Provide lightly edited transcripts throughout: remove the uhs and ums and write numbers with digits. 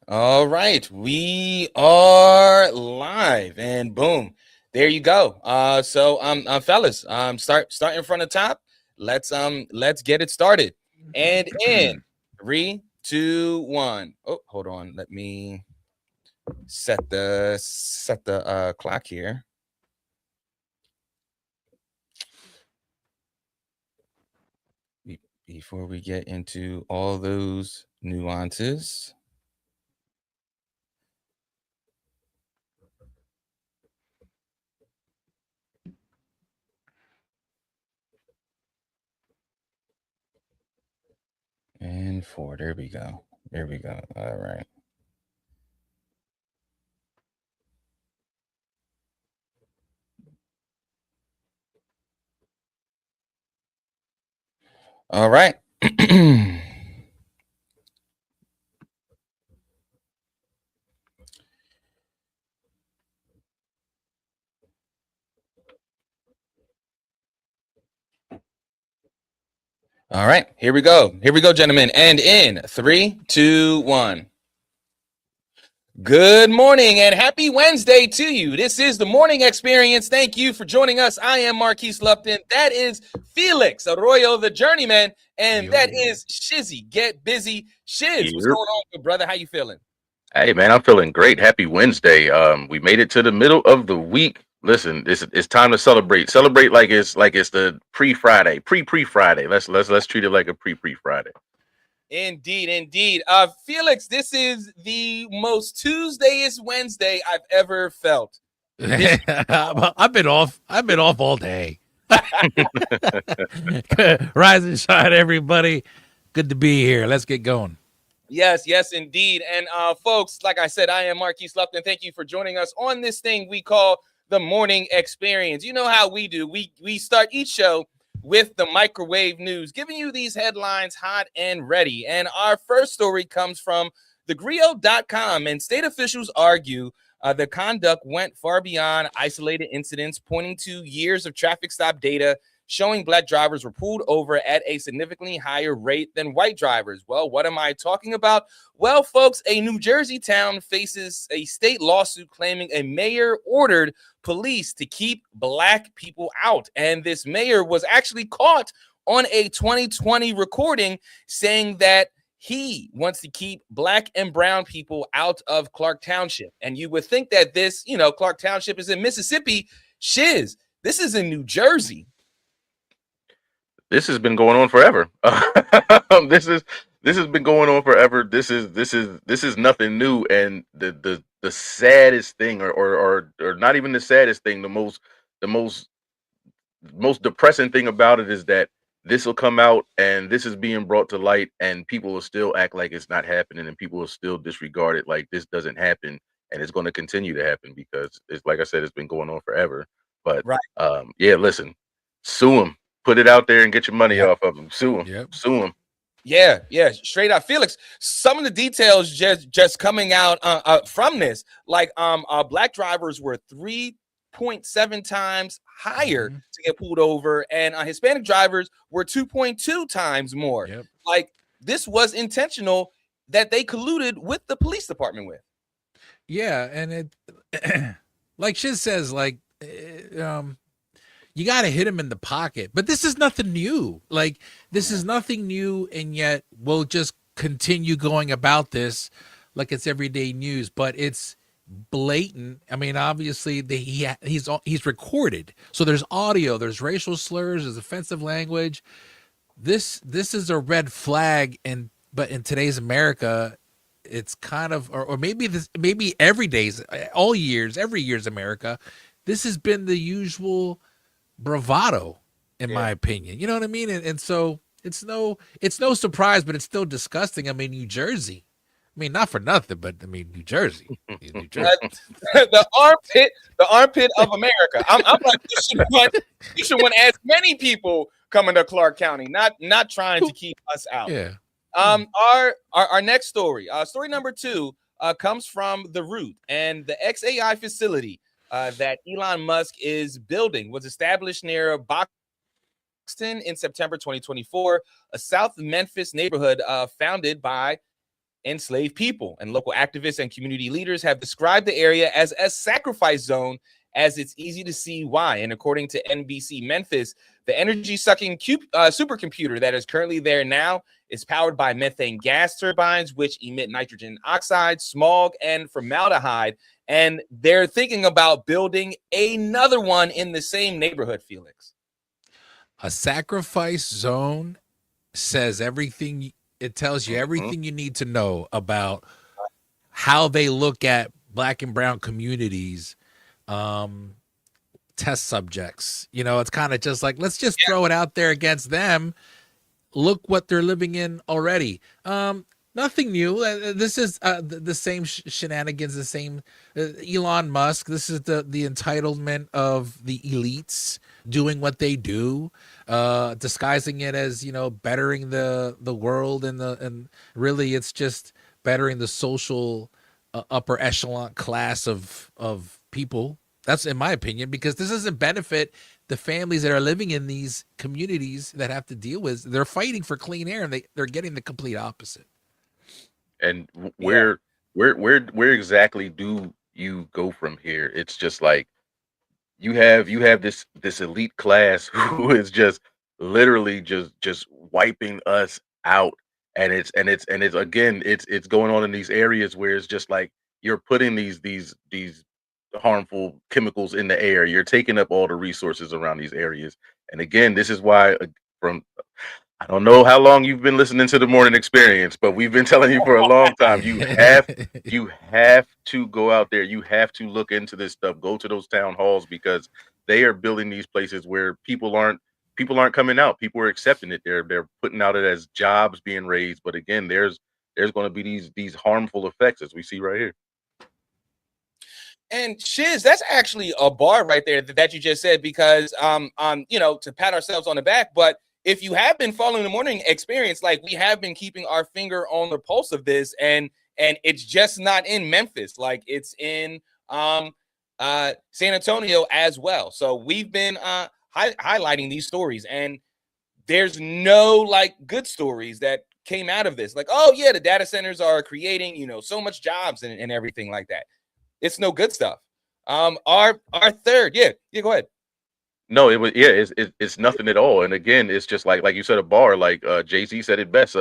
All right, we are live, and boom, there you go. Fellas, starting from the top. Let's get it started. And in 3, 2, 1. Oh, hold on. Let me set the clock here. Before we get into all those nuances. And 4, there we go. There we go. All right. All right. All right, here we go. Here we go, gentlemen. And in 3, 2, 1. Good morning and happy Wednesday to you. This is the Morning Experience. Thank you for joining us. I am Marquise Lupton. That is Felix Arroyo, the journeyman. And that is Shizzy. Get busy. Shiz, what's going on, good brother? How you feeling? Hey man, I'm feeling great. Happy Wednesday. We made it to the middle of the week. Listen, it's time to celebrate. Celebrate like it's the pre-Friday, pre-Friday. Let's treat it like a pre-Friday. Indeed, indeed. Felix, this is the most Tuesday-ist Wednesday I've ever felt. I've been off all day. Rise and shine, everybody. Good to be here. Let's get going. Yes, indeed. And folks, like I said, I am Marquise Lupton. Thank you for joining us on this thing we call the Morning Experience. You know how we do. We start each show with the microwave news, giving you these headlines hot and ready. And our first story comes from thegrio.com, and state officials argue the conduct went far beyond isolated incidents, pointing to years of traffic stop data showing black drivers were pulled over at a significantly higher rate than white drivers. Well, what am I talking about? Well, folks, a New Jersey town faces a state lawsuit claiming a mayor ordered police to keep black people out. And this mayor was actually caught on a 2020 recording saying that he wants to keep black and brown people out of Clark Township. And you would think that this, Clark Township is in Mississippi. Shiz, this is in New Jersey. This has been going on forever. This has been going on forever. This is nothing new. And the saddest thing, or not even the saddest thing, the most depressing thing about it is that this will come out and this is being brought to light and people will still act like it's not happening and people will still disregard it like this doesn't happen, and it's going to continue to happen because it's, like I said, it's been going on forever. But Right. yeah, listen, sue them, put it out there and get your money off of them. Sue them. Sue them. Yeah, straight up, Felix. Some of the details just coming out from this, like black drivers were 3.7 times higher to get pulled over, and Hispanic drivers were 2.2 times more. Yep. Like, this was intentional that they colluded with the police department with. Yeah, and it, like Shiz says, like, you got to hit him in the pocket. But this is nothing new. Like, this is nothing new, and yet we'll just continue going about this like it's everyday news. But it's blatant. I mean, obviously, he's recorded, so there's audio, there's racial slurs, there's offensive language. This is a red flag, but in today's America, it's kind of, or maybe every day's, every year's America. This has been the usual bravado, in my opinion. You know what I mean? And so it's no surprise, but it's still disgusting. I mean, New Jersey. I mean, not for nothing, but I mean, New Jersey. The armpit of America. I'm like, you should want as many people coming to Clark County, not trying to keep us out. Yeah. Our next story, story number 2, comes from The Root, and the XAI facility that Elon Musk is building was established near Boxton in September 2024, a South Memphis neighborhood founded by enslaved people. And local activists and community leaders have described the area as a sacrifice zone, as it's easy to see why. And according to NBC Memphis, the energy-sucking supercomputer that is currently there now is powered by methane gas turbines, which emit nitrogen oxides, smog, and formaldehyde. And they're thinking about building another one in the same neighborhood, Felix. A sacrifice zone says everything. It tells you everything you need to know about how they look at Black and brown communities, test subjects. You know, it's kind of just like, let's just throw it out there against them. Look what they're living in already. Nothing new. This is the same shenanigans, the same Elon Musk. This is the entitlement of the elites doing what they do, disguising it as, you know, bettering the world, and really it's just bettering the social upper echelon class of people. That's in my opinion, because this doesn't benefit the families that are living in these communities that have to deal with. They're fighting for clean air, and they're getting the complete opposite. And where exactly do you go from here? It's just like you have this elite class who is just literally just wiping us out. And it's again, it's going on in these areas where it's just like you're putting these harmful chemicals in the air. You're taking up all the resources around these areas. And again, this is why from I don't know how long you've been listening to the Morning Experience, but we've been telling you for a long time, you have to go out there. You have to look into this stuff. Go to those town halls, because they are building these places where people aren't coming out. People are accepting it. They're putting out it as jobs being raised. But again, there's going to be these harmful effects, as we see right here. And Shiz, that's actually a bar right there that you just said, because you know, to pat ourselves on the back, but if you have been following the Morning Experience, like we have been keeping our finger on the pulse of this, and it's just not in Memphis, like it's in San Antonio as well. So we've been highlighting these stories, and there's no like good stories that came out of this. Like, oh yeah, the data centers are creating, you know, so much jobs and everything like that. It's no good stuff. Our third, go ahead. No, it's nothing at all. And again, it's just like you said, a bar. Like Jay-Z said it best.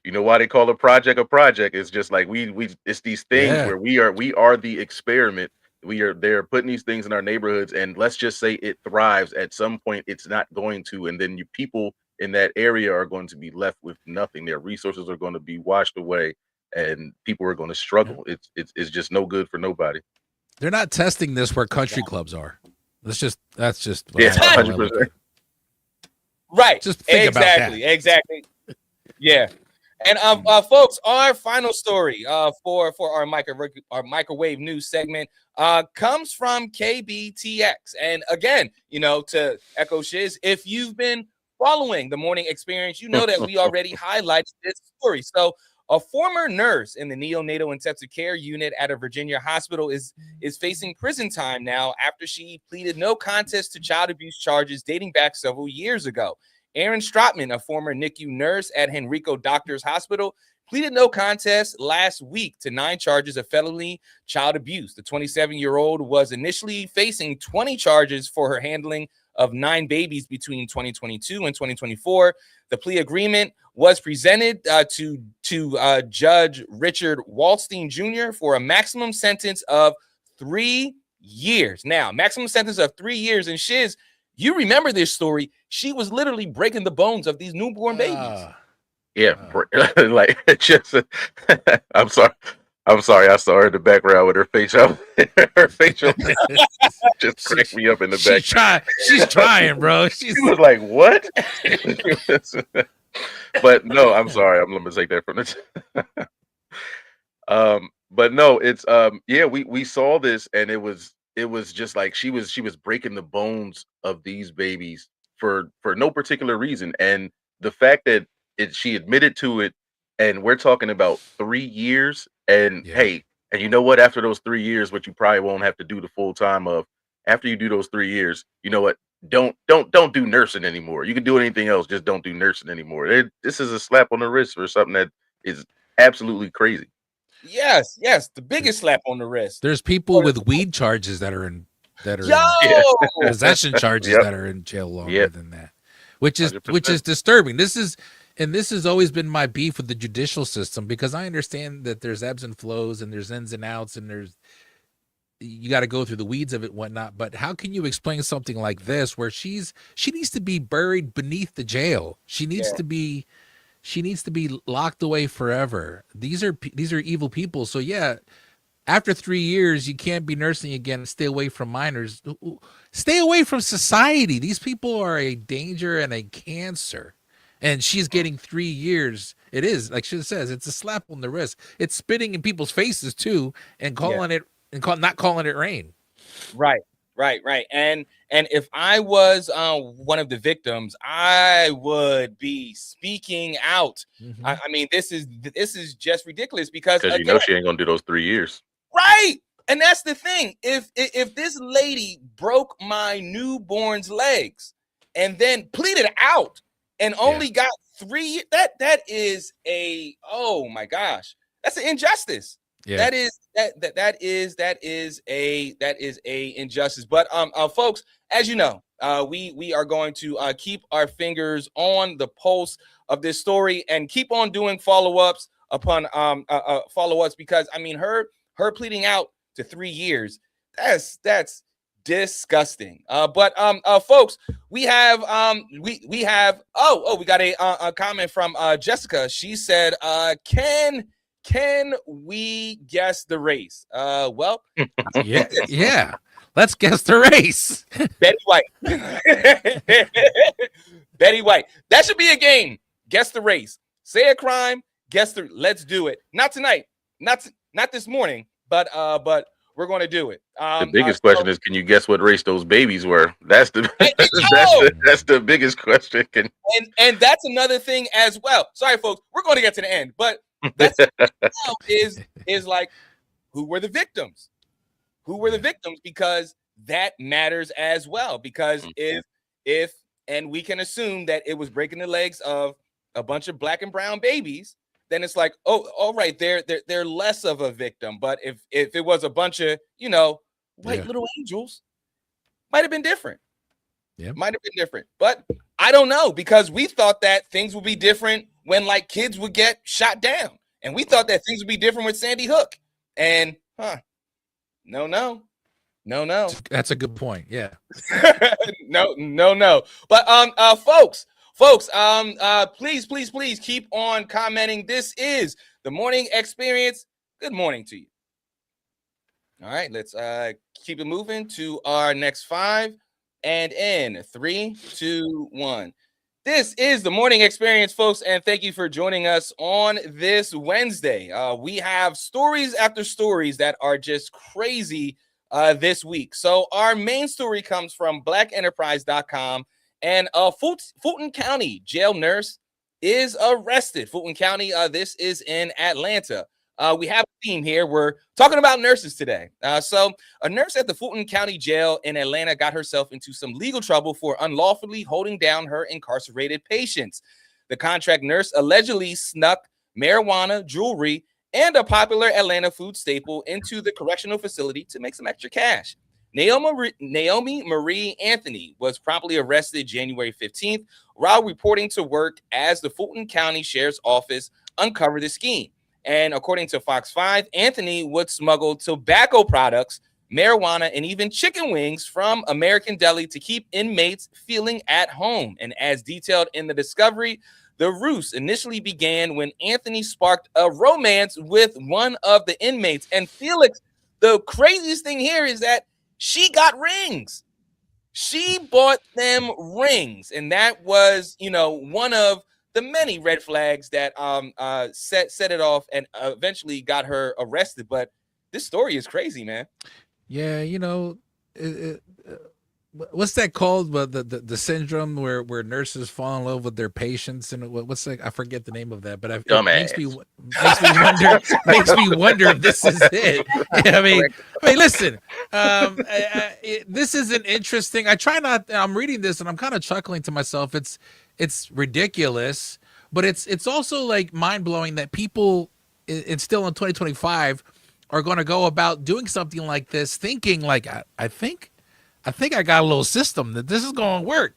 You know why they call a project? It's just like it's these things where we are the experiment. They're putting these things in our neighborhoods, and let's just say it thrives. At some point, it's not going to, and then people in that area are going to be left with nothing. Their resources are going to be washed away, and people are going to struggle. It's just no good for nobody. They're not testing this where country clubs are. That's just 100%. Right. Just think about that. Exactly. Yeah. And folks, our final story for our microwave news segment comes from KBTX. And again, you know, to echo Shiz, if you've been following the Morning Experience, you know that we already highlighted this story. So a former nurse in the neonatal intensive care unit at a Virginia hospital is facing prison time now after she pleaded no contest to child abuse charges dating back several years ago. Erin Stratman, a former NICU nurse at Henrico Doctors Hospital, pleaded no contest last week to 9 charges of felony child abuse. The 27-year-old was initially facing 20 charges for her handling of 9 babies between 2022 and 2024. The plea agreement was presented to Judge Richard Waldstein Jr. for a maximum sentence of 3 years. Now, maximum sentence of 3 years. And Shiz, you remember this story. She was literally breaking the bones of these newborn babies. Like just I'm sorry. I saw her in the background with her face up. Her facial just cracked me up in the back. She's trying, bro. She was like, "What?" But no, I'm sorry. I'm gonna take that from the. But no, it's we saw this, and it was just like she was breaking the bones of these babies for no particular reason, and the fact that she admitted to it, and we're talking about 3 years. And hey, and you know what? After those 3 years, what you probably won't have to do the full time of, after you do those 3 years, you know what? Don't do nursing anymore. You can do anything else, just don't do nursing anymore. This is a slap on the wrist for something that is absolutely crazy. Yes, the biggest slap on the wrist. There's people with weed charges that are in Yo, possession charges Yep. that are in jail longer Yep. than that, which is 100%. disturbing. This has always been my beef with the judicial system, because I understand that there's ebbs and flows and there's ins and outs and you got to go through the weeds of it and whatnot. But how can you explain something like this where she needs to be buried beneath the jail? She needs to be locked away forever. These are evil people. So yeah, after 3 years, you can't be nursing again. Stay away from minors. Stay away from society. These people are a danger and a cancer. And she's getting 3 years. It is, like she says, it's a slap on the wrist. It's spitting in people's faces too, and not calling it rain. Right. And if I was one of the victims, I would be speaking out. Mm-hmm. I mean, this is just ridiculous because you know she ain't gonna do those 3 years. Right. And that's the thing. If this lady broke my newborn's legs and then pleaded out and only got 3 years, that is oh my gosh, that's an injustice. Yeah. That is a injustice. But folks, as you know, we are going to keep our fingers on the pulse of this story and keep on doing follow-ups upon follow-ups, because I mean her pleading out to 3 years, that's disgusting. But folks, we have we got a comment from Jessica. She said, can we guess the race? Well, yeah. Let's guess the race. Betty White. Betty White. That should be a game. Guess the race. Say a crime. Let's do it. Not tonight. Not this morning. But we're going to do it. The biggest question is, can you guess what race those babies were? That's the that's the biggest question. And that's another thing as well. Sorry, folks. We're going to get to the end, but that's is like, who were the victims? Who were the victims? Because that matters as well. Because if and we can assume that it was breaking the legs of a bunch of black and brown babies, then it's like, oh, all right, they're less of a victim. But if it was a bunch of, white little angels, might have been different. Yeah, might have been different. But I don't know, because we thought that things would be different when like kids would get shot down, and we thought that things would be different with Sandy Hook. And no. That's a good point. Yeah. no. But folks, please keep on commenting. This is the Morning Experience. Good morning to you. All right, let's keep it moving to our next 5. And in 3, 2, 1. This is the Morning Experience, folks, and thank you for joining us on this Wednesday. We have stories after stories that are just crazy this week. So our main story comes from blackenterprise.com, and Fulton County jail nurse is arrested. Fulton County, this is in Atlanta. We have a theme here. We're talking about nurses today. So a nurse at the Fulton County Jail in Atlanta got herself into some legal trouble for unlawfully holding down her incarcerated patients. The contract nurse allegedly snuck marijuana, jewelry, and a popular Atlanta food staple into the correctional facility to make some extra cash. Naomi Marie Anthony was promptly arrested January 15th while reporting to work as the Fulton County Sheriff's Office uncovered the scheme. And according to Fox 5, Anthony would smuggle tobacco products, marijuana, and even chicken wings from American Deli to keep inmates feeling at home. And as detailed in the discovery, the ruse initially began when Anthony sparked a romance with one of the inmates. And Felix, the craziest thing here is that she got rings. She bought them rings. And that was, one of the many red flags that set it off and eventually got her arrested. But this story is crazy, man. Yeah, what's that called? But the syndrome where nurses fall in love with their patients, and what's like, I forget the name of that, but it makes me wonder if this is it. I mean, listen, this is an interesting. I'm reading this and I'm kind of chuckling to myself. It's ridiculous, but it's also like mind blowing that people still in 2025 are going to go about doing something like this, thinking like, I think I got a little system that this is going to work.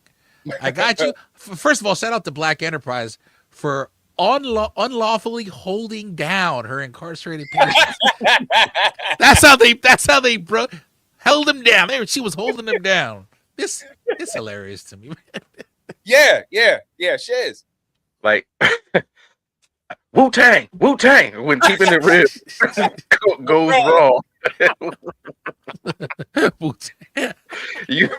I got you. First of all, shout out to Black Enterprise for unlawfully holding down her incarcerated patients. That's how they held him down. She was holding him down. It's hilarious to me. Yeah, she is. Like Wu-Tang, when keeping it real goes wrong. You,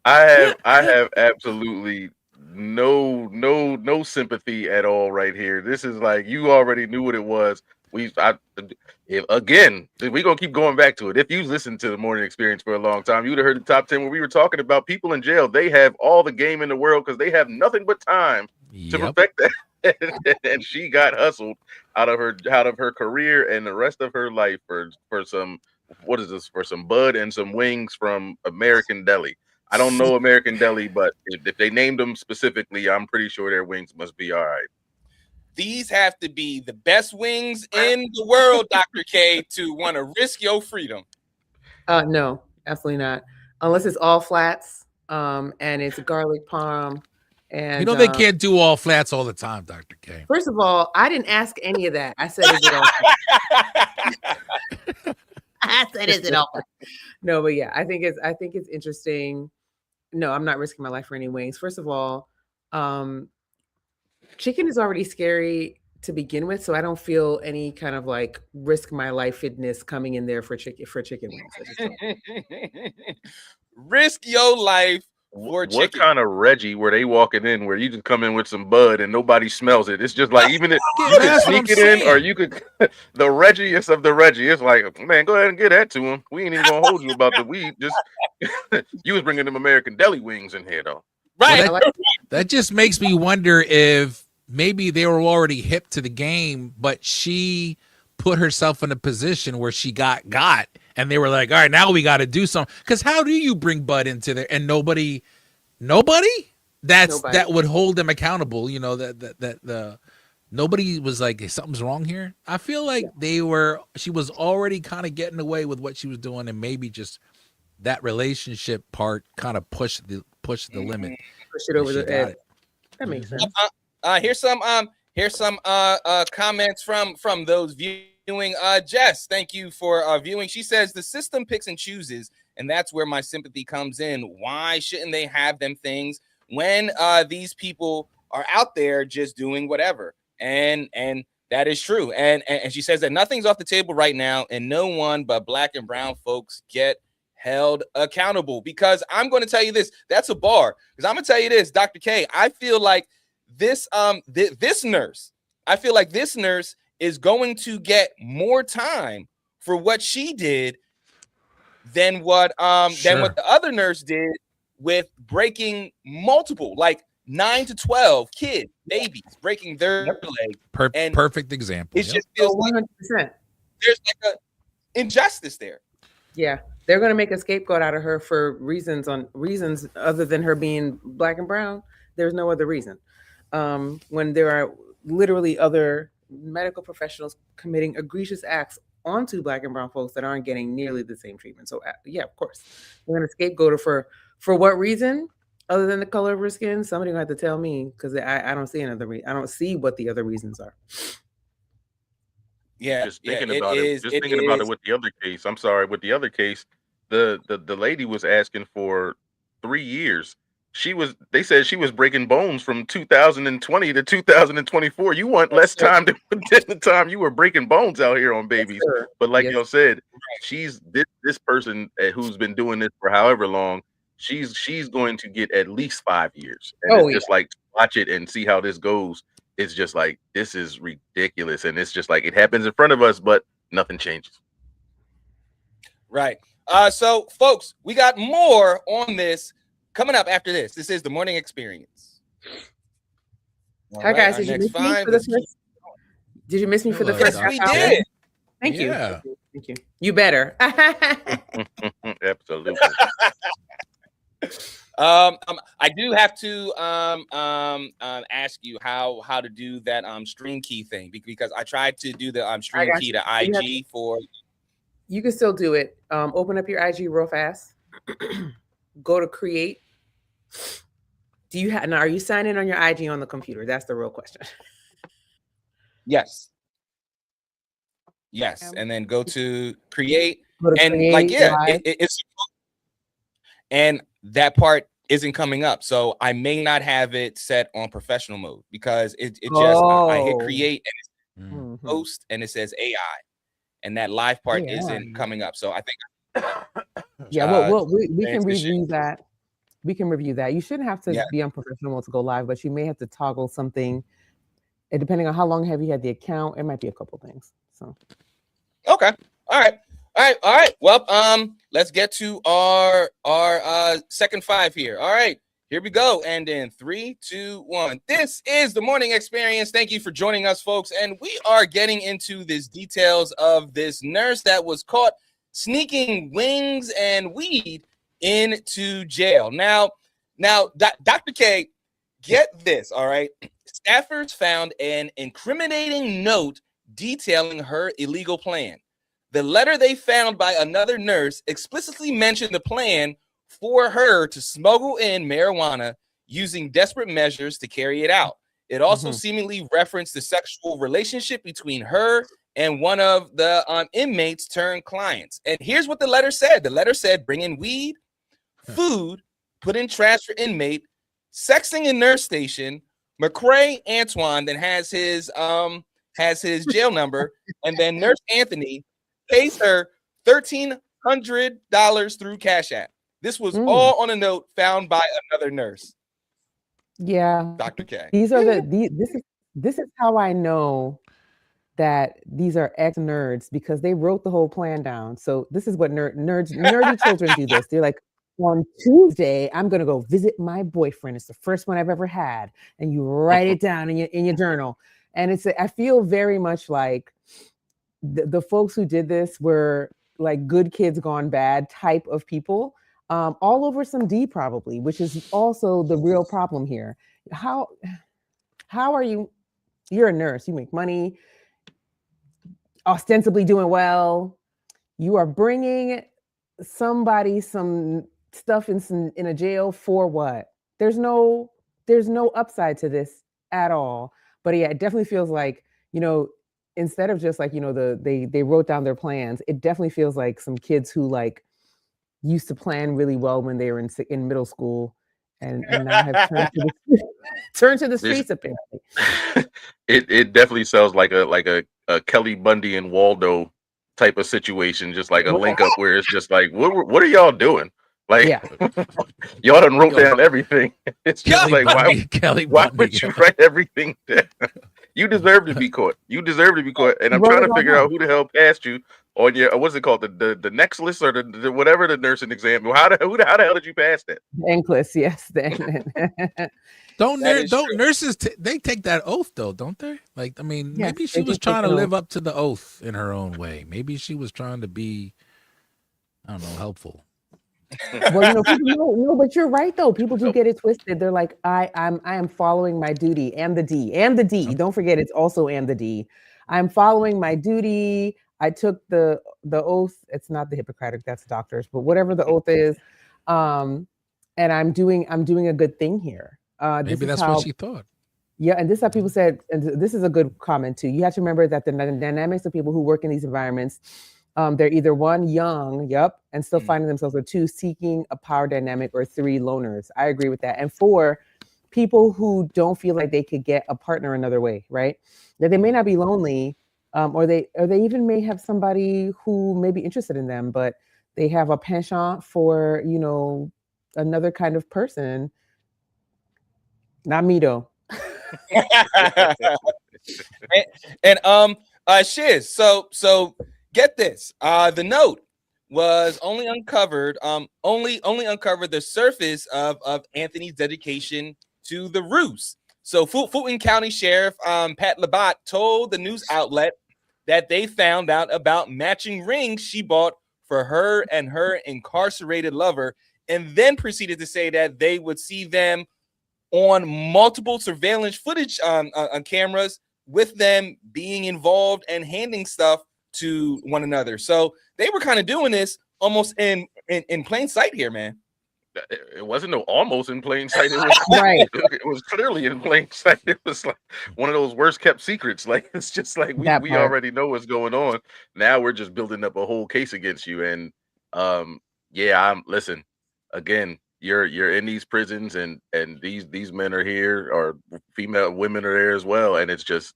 I have absolutely no sympathy at all right here. This is like, you already knew what it was. Again, we're gonna keep going back to it. If you listened to the morning experience for a long time, you'd have heard the top 10 where we were talking about people in jail. They have all the game in the world because they have nothing but time to perfect that. And she got hustled out of her career and the rest of her life for some, what is this, for some bud and some wings from American Deli. I don't know American Deli, but if they named them specifically, I'm pretty sure their wings must be all right. These have to be the best wings in the world, Dr. K, to want to risk your freedom. No, absolutely not. Unless it's all flats, and it's garlic parm. And they can't do all flats all the time, Dr. K. First of all, I didn't ask any of that. I said, is it all flats? I said, is it all flats? No, but yeah, I think it's interesting. No, I'm not risking my life for any wings. First of all, chicken is already scary to begin with, so I don't feel any kind of like risk my life fitness coming in there for chicken wings. Risk your life for chicken. What kind of Reggie were they walking in where you can come in with some bud and nobody smells it? It's just like, even if you can sneak it in, or you could the Reggiest of the Reggie. It's like, man, go ahead and get that to him. We ain't even gonna hold you about the weed. Just you was bringing them American Deli wings in here though. Right. Well, that just makes me wonder if maybe they were already hip to the game, but she put herself in a position where she got, and they were like, all right, now we got to do something. Because how do you bring bud into there and nobody that would hold them accountable? You know, that nobody was like, hey, something's wrong here. I feel like she was already kind of getting away with what she was doing, and maybe just that relationship part kind of pushed the limit. Push it over the edge. That makes sense. Here's some comments from those viewing. Jess, thank you for viewing. She says the system picks and chooses, and that's where my sympathy comes in. Why shouldn't they have them things when these people are out there just doing whatever? And that is true. And she says that nothing's off the table right now, and no one but Black and brown folks get held accountable. Because I'm going to tell you this, that's a bar. Because I'm going to tell you this, Dr. K, I feel like this nurse is going to get more time for what she did than what the other nurse did with breaking multiple, like 9 to 12 babies breaking their leg. Perfect example. It just feels 100%. There's like a injustice there. Yeah, they're going to make a scapegoat out of her for reasons other than her being Black and brown. There's no other reason. When there are literally other medical professionals committing egregious acts onto Black and brown folks that aren't getting nearly the same treatment. So yeah, of course, we're going to scapegoat her for what reason other than the color of her skin. Somebody going to have to tell me, because I don't see another reason. I don't see what the other reasons are. Yeah, just thinking about it with the other case. I'm sorry, with the other case, the lady was asking for 3 years. They said she was breaking bones from 2020 to 2024. You want less time than the time you were breaking bones out here on babies. Yes, but like y'all said, she's this person who's been doing this for however long. She's going to get at least 5 years. And it's just like, watch it and see how this goes. It's just like, this is ridiculous. And it's just like, it happens in front of us, but nothing changes. Right. So folks, we got more on this coming up after this. This is the morning experience. Hi guys, did you miss me for the first? Did you miss me for the first? Yes, we did. Thank you. Thank you. You better. Absolutely. I I do have to ask you how to do that stream key thing, because I tried to do the stream got key you. to IG for. You can still do it. Open up your IG real fast. Go to create. Do you have now? Are you signing in on your IG on the computer? That's the real question. Yes. Yes, and then go to create, Go to and create live. it's, and that part isn't coming up, so I may not have it set on professional mode, because it just I hit create and it's post and it says AI, and that live part isn't coming up. So I think yeah, well, we can review that. We can review that. You shouldn't have to be on professional mode to go live, but you may have to toggle something. And depending on how long have you had the account, it might be a couple things. So okay, all right. Well, let's get to our second five here. All right, here we go. And in 3, 2, 1. This is the morning experience. Thank you for joining us, folks. And we are getting into these details of this nurse that was caught sneaking wings and weed into jail. Now, Dr. K, get this, all right? Staffers found an incriminating note detailing her illegal plan. The letter they found by another nurse explicitly mentioned the plan for her to smuggle in marijuana using desperate measures to carry it out. It also seemingly referenced the sexual relationship between her and one of the inmates turned clients. And here's what the letter said. The letter said, bring in weed, food, put in trash for inmate, sexting in nurse station, McCray Antoine then has his jail number, and then Nurse Anthony pays her $1,300 through Cash App. This was all on a note found by another nurse. Yeah, Dr. K. These are this is how I know that these are ex-nerds, because they wrote the whole plan down. So this is what nerdy children do this. They're like, on Tuesday, I'm going to go visit my boyfriend. It's the first one I've ever had. And you write it down in your journal. And I feel very much like the folks who did this were like good kids gone bad type of people, all over some D probably, which is also the real problem here. How are you? You're a nurse. You make money, ostensibly doing well. You are bringing somebody some stuff in a jail for what? There's no upside to this at all. But yeah, it definitely feels like, instead of just like, they wrote down their plans, it definitely feels like some kids who like used to plan really well when they were in middle school and now have turned to the streets apparently. It definitely sounds like a Kelly Bundy and Waldo type of situation, just like a link up where it's just like, what are y'all doing? Like, y'all done wrote down everything. It's just Kelly like, Bundy, why would you write everything down? You deserve to be caught. And I'm trying to figure out who the hell passed you on your, what's it called? The next list or the whatever, the nursing exam. How the hell did you pass that? NCLEX, yes. Don't nurses they take that oath though, don't they? Like, I mean, yes, maybe she was trying to live up to the oath in her own way. Maybe she was trying to be, I don't know, helpful. Well, people no, but you're right though. People do get it twisted. They're like, I am following my duty, and the D. Don't forget, it's also and the D. I'm following my duty. I took the oath. It's not the Hippocratic, that's doctors, but whatever the oath is, and I'm doing a good thing here. Maybe that's what she thought. Yeah, and this is how people said, and this is a good comment too. You have to remember that the dynamics of people who work in these environments, they're either 1, young, and still finding themselves, or 2, seeking a power dynamic, or 3, loners. I agree with that. And 4, people who don't feel like they could get a partner another way, right? That they may not be lonely, or they even may have somebody who may be interested in them, but they have a penchant for, another kind of person. Not me though. and Shiz, so get this. The note was only uncovered the surface of Anthony's dedication to the ruse. So Fulton County Sheriff Pat Labatt told the news outlet that they found out about matching rings she bought for her and her incarcerated lover and then proceeded to say that they would see them on multiple surveillance footage on cameras with them being involved and handing stuff to one another. So they were kind of doing this almost in plain sight here, man. It wasn't no almost in plain sight. It was Right. It was clearly in plain sight. It was like one of those worst kept secrets. Like it's just like we That part. already know what's going on. Now we're just building up a whole case against you. And listen, again, you're in these prisons and these men are here, or female women are there as well, and it's just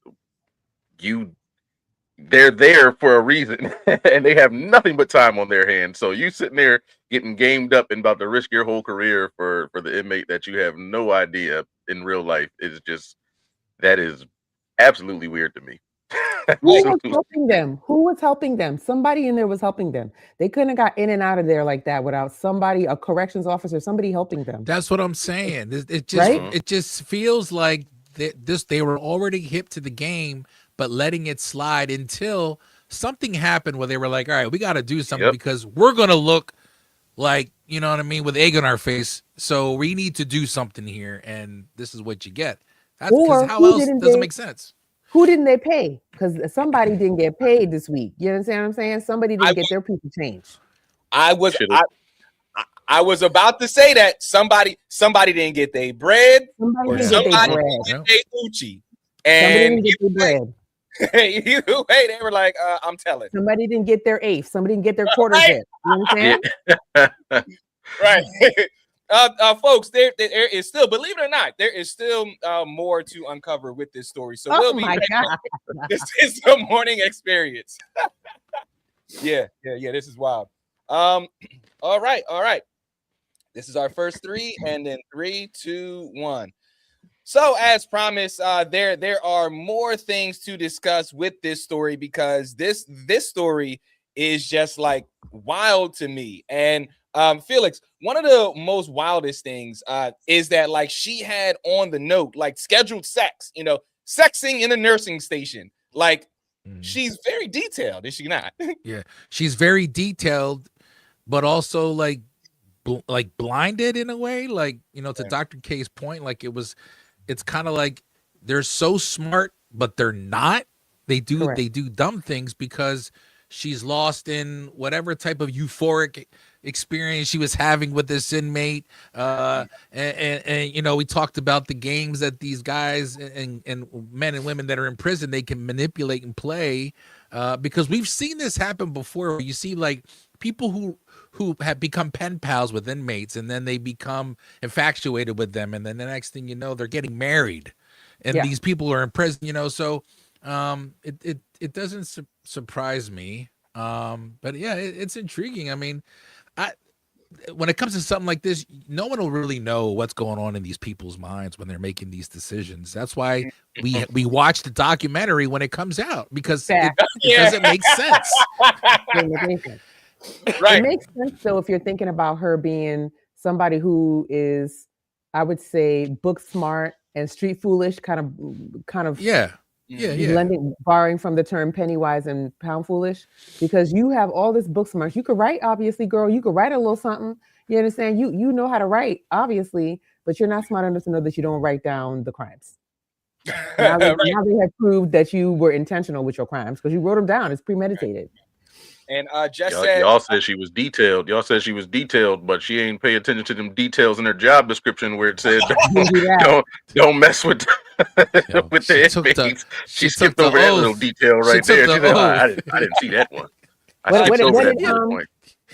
they're there for a reason and they have nothing but time on their hands. So you sitting there getting gamed up and about to risk your whole career for the inmate that you have no idea in real life is just, that is absolutely weird to me. Who was helping them? Who was helping them? Somebody in there was helping them. They couldn't have got in and out of there like that without somebody, a corrections officer, somebody helping them. That's what I'm saying. It just feels like they were already hip to the game, but letting it slide until something happened where they were like, all right, we got to do something because we're going to look like, you know what I mean, with egg on our face. So we need to do something here, and this is what you get. That's because how else doesn't make sense. Who didn't they pay? Because somebody didn't get paid this week. You understand what I'm saying? Somebody didn't get their piece of change. I was about to say that somebody didn't get their bread. Somebody didn't get their Uchi. And somebody didn't get their bread. Either way, they were like, I'm telling. Somebody didn't get their eighth. Somebody didn't get their quarters yet. You understand? Right. Folks, there is still, believe it or not, there is still more to uncover with this story. So we'll be my God. This is the morning experience. Yeah, this is wild. All right. This is our first three, and then 3, 2, 1. So, as promised, there are more things to discuss with this story because this story is just like wild to me. And Felix, one of the most wildest things is that like she had on the note like scheduled sex, sexing in a nursing station. Like she's very detailed, is she not? Yeah, she's very detailed, but also like blinded in a way. Like to Dr. K's point, like it's kind of like they're so smart, but they're not. They do dumb things because she's lost in whatever type of euphoric experience she was having with this inmate. And we talked about the games that these guys and men and women that are in prison, they can manipulate and play because we've seen this happen before. You see like people who have become pen pals with inmates and then they become infatuated with them. And then the next thing you know, they're getting married and these people are in prison, so it doesn't surprise me. But yeah, it's intriguing. I mean, when it comes to something like this, no one will really know what's going on in these people's minds when they're making these decisions. That's why we watch the documentary when it comes out because it doesn't make sense. Right. It makes sense though if you're thinking about her being somebody who is, I would say, book smart and street foolish, kind of borrowing from the term penny wise and pound foolish, because you have all this book smart. You could write, obviously, girl. You could write a little something. You understand? You know how to write, obviously, but you're not smart enough to know that you don't write down the crimes. Now they have proved that you were intentional with your crimes because you wrote them down. It's premeditated. And y'all said she was detailed. Y'all said she was detailed, but she ain't pay attention to them details in her job description where it said don't mess with with the inmates. She skipped over that little detail right there. She said, I didn't see that one.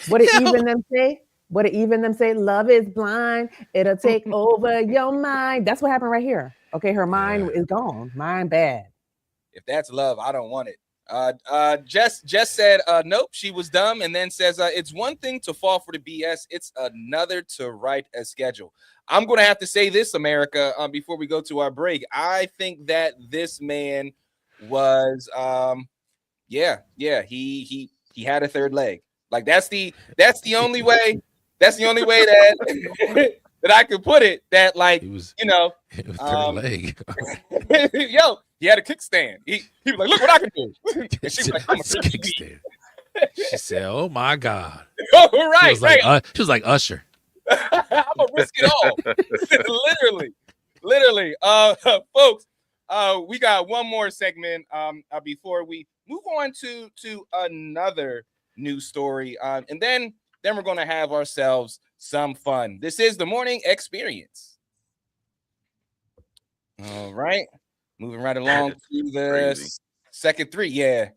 What did even them say? What did even them say? Love is blind. It'll take over your mind. That's what happened right here. Okay, her mind is gone. Mind bad. If that's love, I don't want it. Jess said nope, she was dumb, and then says it's one thing to fall for the BS, it's another to write a schedule. I'm gonna have to say this, America, before we go to our break. I think that this man was he had a third leg. Like that's the only way that that I could put it. That like it was third leg. Yo, he had a kickstand. He was like, look what I can do. And she was like, I'm a kickstand. She said, oh my God. Oh, right. She was like Usher. I'm gonna risk it all. literally. Folks, we got one more segment before we move on to another news story, and then we're gonna have ourselves some fun. This is the morning experience. All right, moving right along to the second three. Yeah.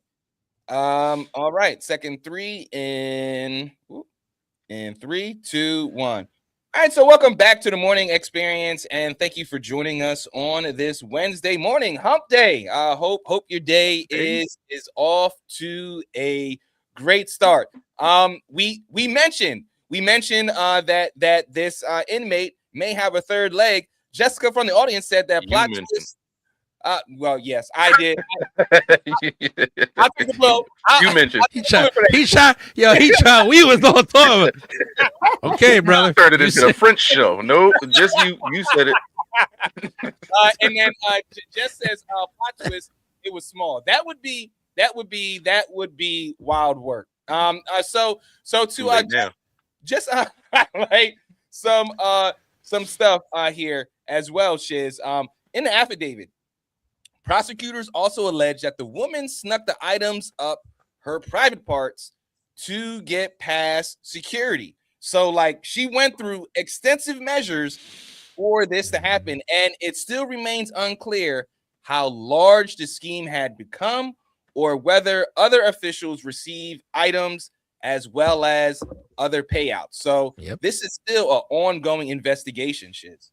All right, second three in 3, 2, 1. All right, so welcome back to the morning experience, and thank you for joining us on this Wednesday morning, Hump Day. Hope your day is off to a great start. We mentioned that this inmate may have a third leg. Jessica from the audience said that plot twist. Well, yes, I did. I'll take the blow. You mentioned he shot. We was on top of it. Okay, brother. Turned it into a French show. No, just you said it. And then Jess says plot twist. It was small. That would be wild work. So to just highlight some stuff here as well, Shiz. In the affidavit, prosecutors also allege that the woman snuck the items up her private parts to get past security. So, like, she went through extensive measures for this to happen, and it still remains unclear how large the scheme had become or whether other officials receive items as well as other payouts. So, This is still an ongoing investigation, Shiz.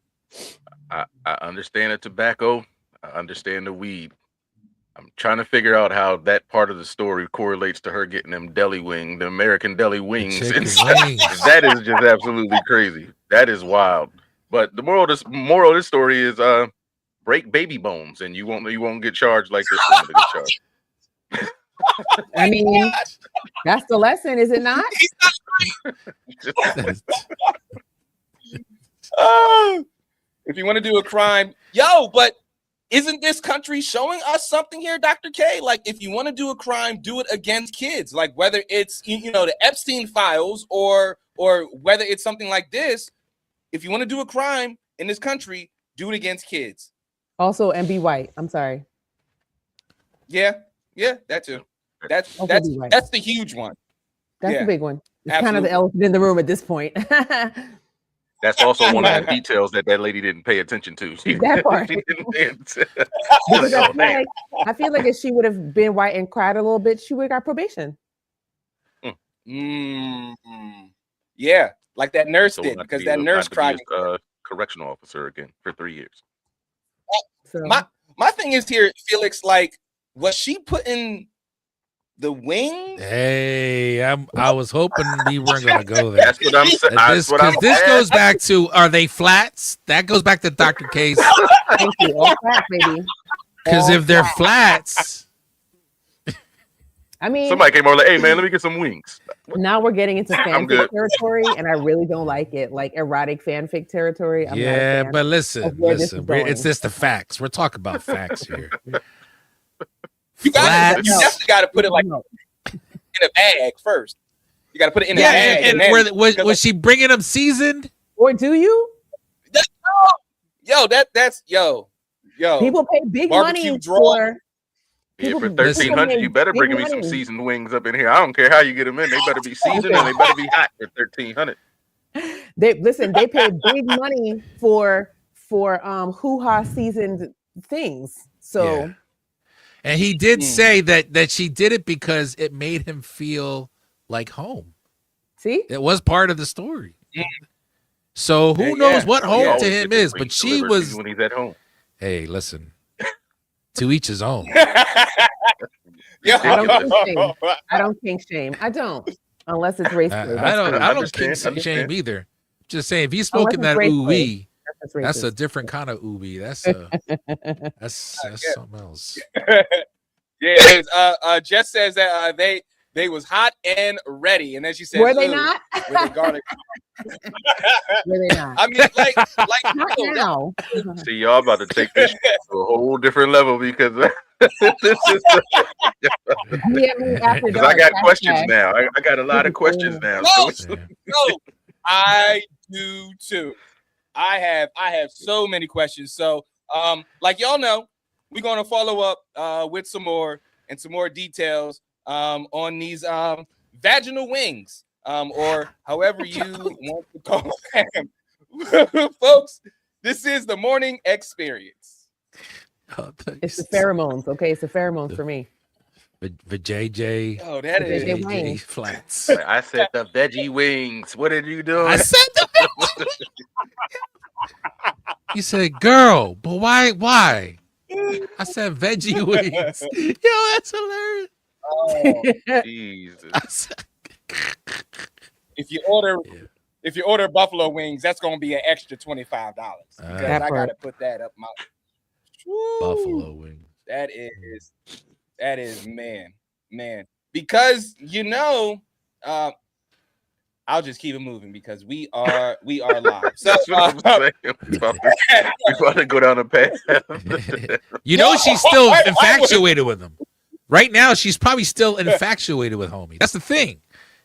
I understand the tobacco. I understand the weed. I'm trying to figure out how that part of the story correlates to her getting them the American deli wings. That is just absolutely crazy. That is wild. But the moral of this story is break baby bones, and you won't get charged like this one to get charged. I mean, that's the lesson, is it not? If you want to do a crime, but isn't this country showing us something here, Dr. K? Like, if you want to do a crime, do it against kids. Like, whether it's the Epstein files or whether it's something like this. If you want to do a crime in this country, do it against kids. Also, and be white. I'm sorry. Yeah, that too. That's the huge one. That's the big one. It's kind of the elephant in the room at this point. That's also one of the details that lady didn't pay attention to. That part. I feel like if she would have been white and cried a little bit, she would have got probation. Yeah, like that nurse did, because that nurse cried. Correctional officer again for 3 years. So. My thing is here, Felix. Like, was she putting the wings? Hey, I was hoping we weren't gonna go there. That's what I'm saying. Because this goes back to, are they flats? That goes back to Dr. K's. Thank you. All flat, baby. Because if they're flats, I mean, somebody came over like, "Hey man, let me get some wings." Now we're getting into fanfic territory, and I really don't like it, like erotic fanfic territory. I'm not a fan but listen, it's just the facts. We're talking about facts here. You definitely got to put it like in a bag first. You got to put it in a bag. And was she bringing them seasoned? Or do you? That's People pay big money for. Yeah, for $1,300, you better bring me some seasoned wings up in here. I don't care how you get them in; they better be seasoned and they better be hot for $1,300. They pay big money for hoo-ha seasoned things. So, and he did say that she did it because it made him feel like home. See, it was part of the story. So who knows what home to him is? But she was when he's at home. Hey, listen. To each his own. I don't kink shame. I don't, unless it's race. I don't kink shame either. Just saying, if he's smoking that ooh-wee, that's a different kind of ooh-wee. That's something else. Jess says that they was hot and ready, and then she said, "Were they not? Were they garlic? Were they not? I mean, like not now." See, y'all about to take this to a whole different level because this is. Because I got questions now. I got a lot of questions now. No, I do too. I have so many questions. So, like y'all know, we're gonna follow up with some more details on these vaginal wings, or however you want to call them. Folks, this is the morning experience. It's the pheromones. Okay, it's the pheromones for me. The JJ. Oh, that The is. JJ JJ wings. flats. I said the veggie wings. What did you do? I said the veggie. You said, girl, but why? I said veggie wings. Yo, that's hilarious. Oh, Jesus. I said, if you order Yeah. if you order buffalo wings, that's gonna be an extra $25 because That I part. gotta put that up my Woo. buffalo wings. That is man. Because I'll just keep it moving because we are live. So That's what I'm saying. We about to go down a path. You know, she's still I would. infatuated with him. Right now, she's probably still infatuated with homie. That's the thing.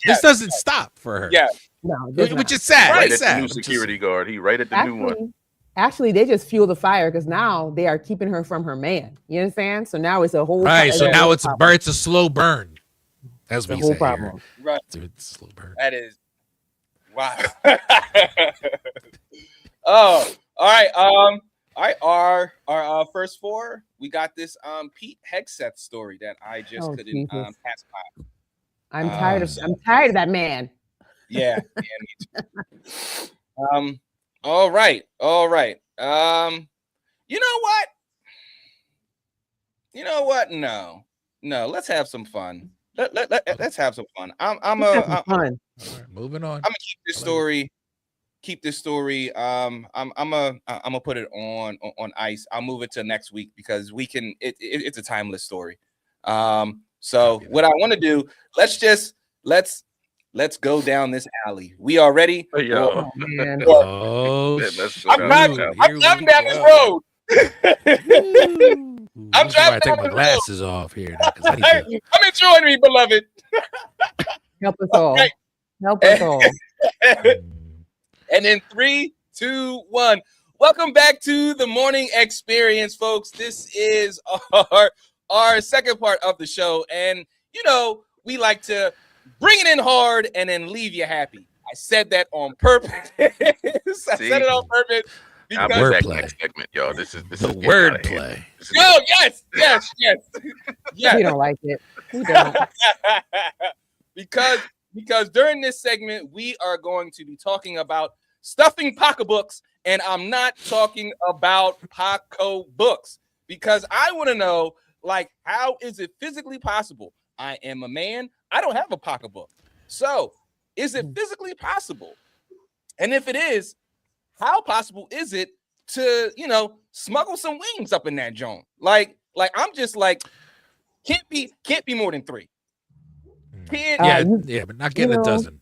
This doesn't stop for her. Yeah. No, there's Which not. is sad. Right It's at the sad. new security guard. He right at the new one. Actually, they just fuel the fire because now they are keeping her from her man. You understand? So now it's a whole Right. So a now whole it's a problem. it's a slow burn. As It's a we whole say problem. Right. here. It's a slow burn. That is wow. Oh, all right. Our first four, we got this Pete Hegseth story that I just Oh, couldn't Jesus. pass by. I'm tired of that man. Yeah, me too. All right. You know what? No. Let's have some fun. Let's have some fun. I'm Fun. All right, moving on. I'm gonna keep this story. I'm gonna put it on ice. I'll move it to next week because we can. It's a timeless story. So what I want to do, let's go down this alley. We are ready. Yo. Oh, man. Oh, Let's go I'm down driving. this alley. I'm driving down this road. I'm That's why I driving take down my the road. glasses off here. Now, 'cause I need to- Come and join me, beloved. Help us all. Right. Help us all. And in 3, 2, 1. Welcome back to the morning experience, folks. This is our second part of the show. And we like to bring it in hard and then leave you happy. I said that on purpose. I said it on purpose. I'll be Wordplay. back next segment, y'all. This is the getting out of hand. wordplay. This is No, yes. We don't like it. We don't. because during this segment we are going to be talking about stuffing pocketbooks, and I'm not talking about pocketbooks because I want to know, like, how is it physically possible? I am a man. I don't have a pocketbook. So, is it physically possible? And if it is, how possible is it to, smuggle some wings up in that joint? Like I'm just like, can't be more than 3. Can't. Yeah, but not getting a dozen.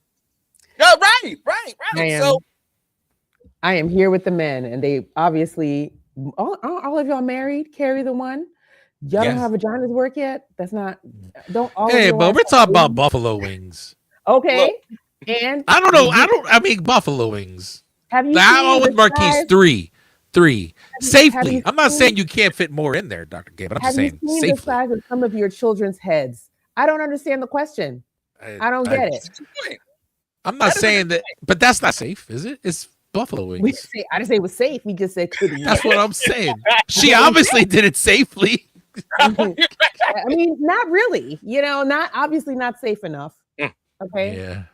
No, right. I am here with the men, and they obviously all of y'all married. Carry the one. Y'all don't Yes. have vaginas work yet. That's not. Don't. All of Hey, your but wives we're have talking about babies? buffalo wings. Okay. And I don't know. I mean buffalo wings. have you? I'm seen with the Marquise. size- 3 have safely. you I'm not seen- saying you can't fit more in there, Dr. K, but I'm just Have you saying seen the safely. size of some of your children's heads? I don't understand the question. I don't get it. I'm not saying that, but that's not safe, is it? It's buffalo We wings. say, I didn't say it was safe. We just said could be. That's what I'm saying. She obviously did it safely. I mean, not really. Not obviously not safe enough. Okay. Yeah.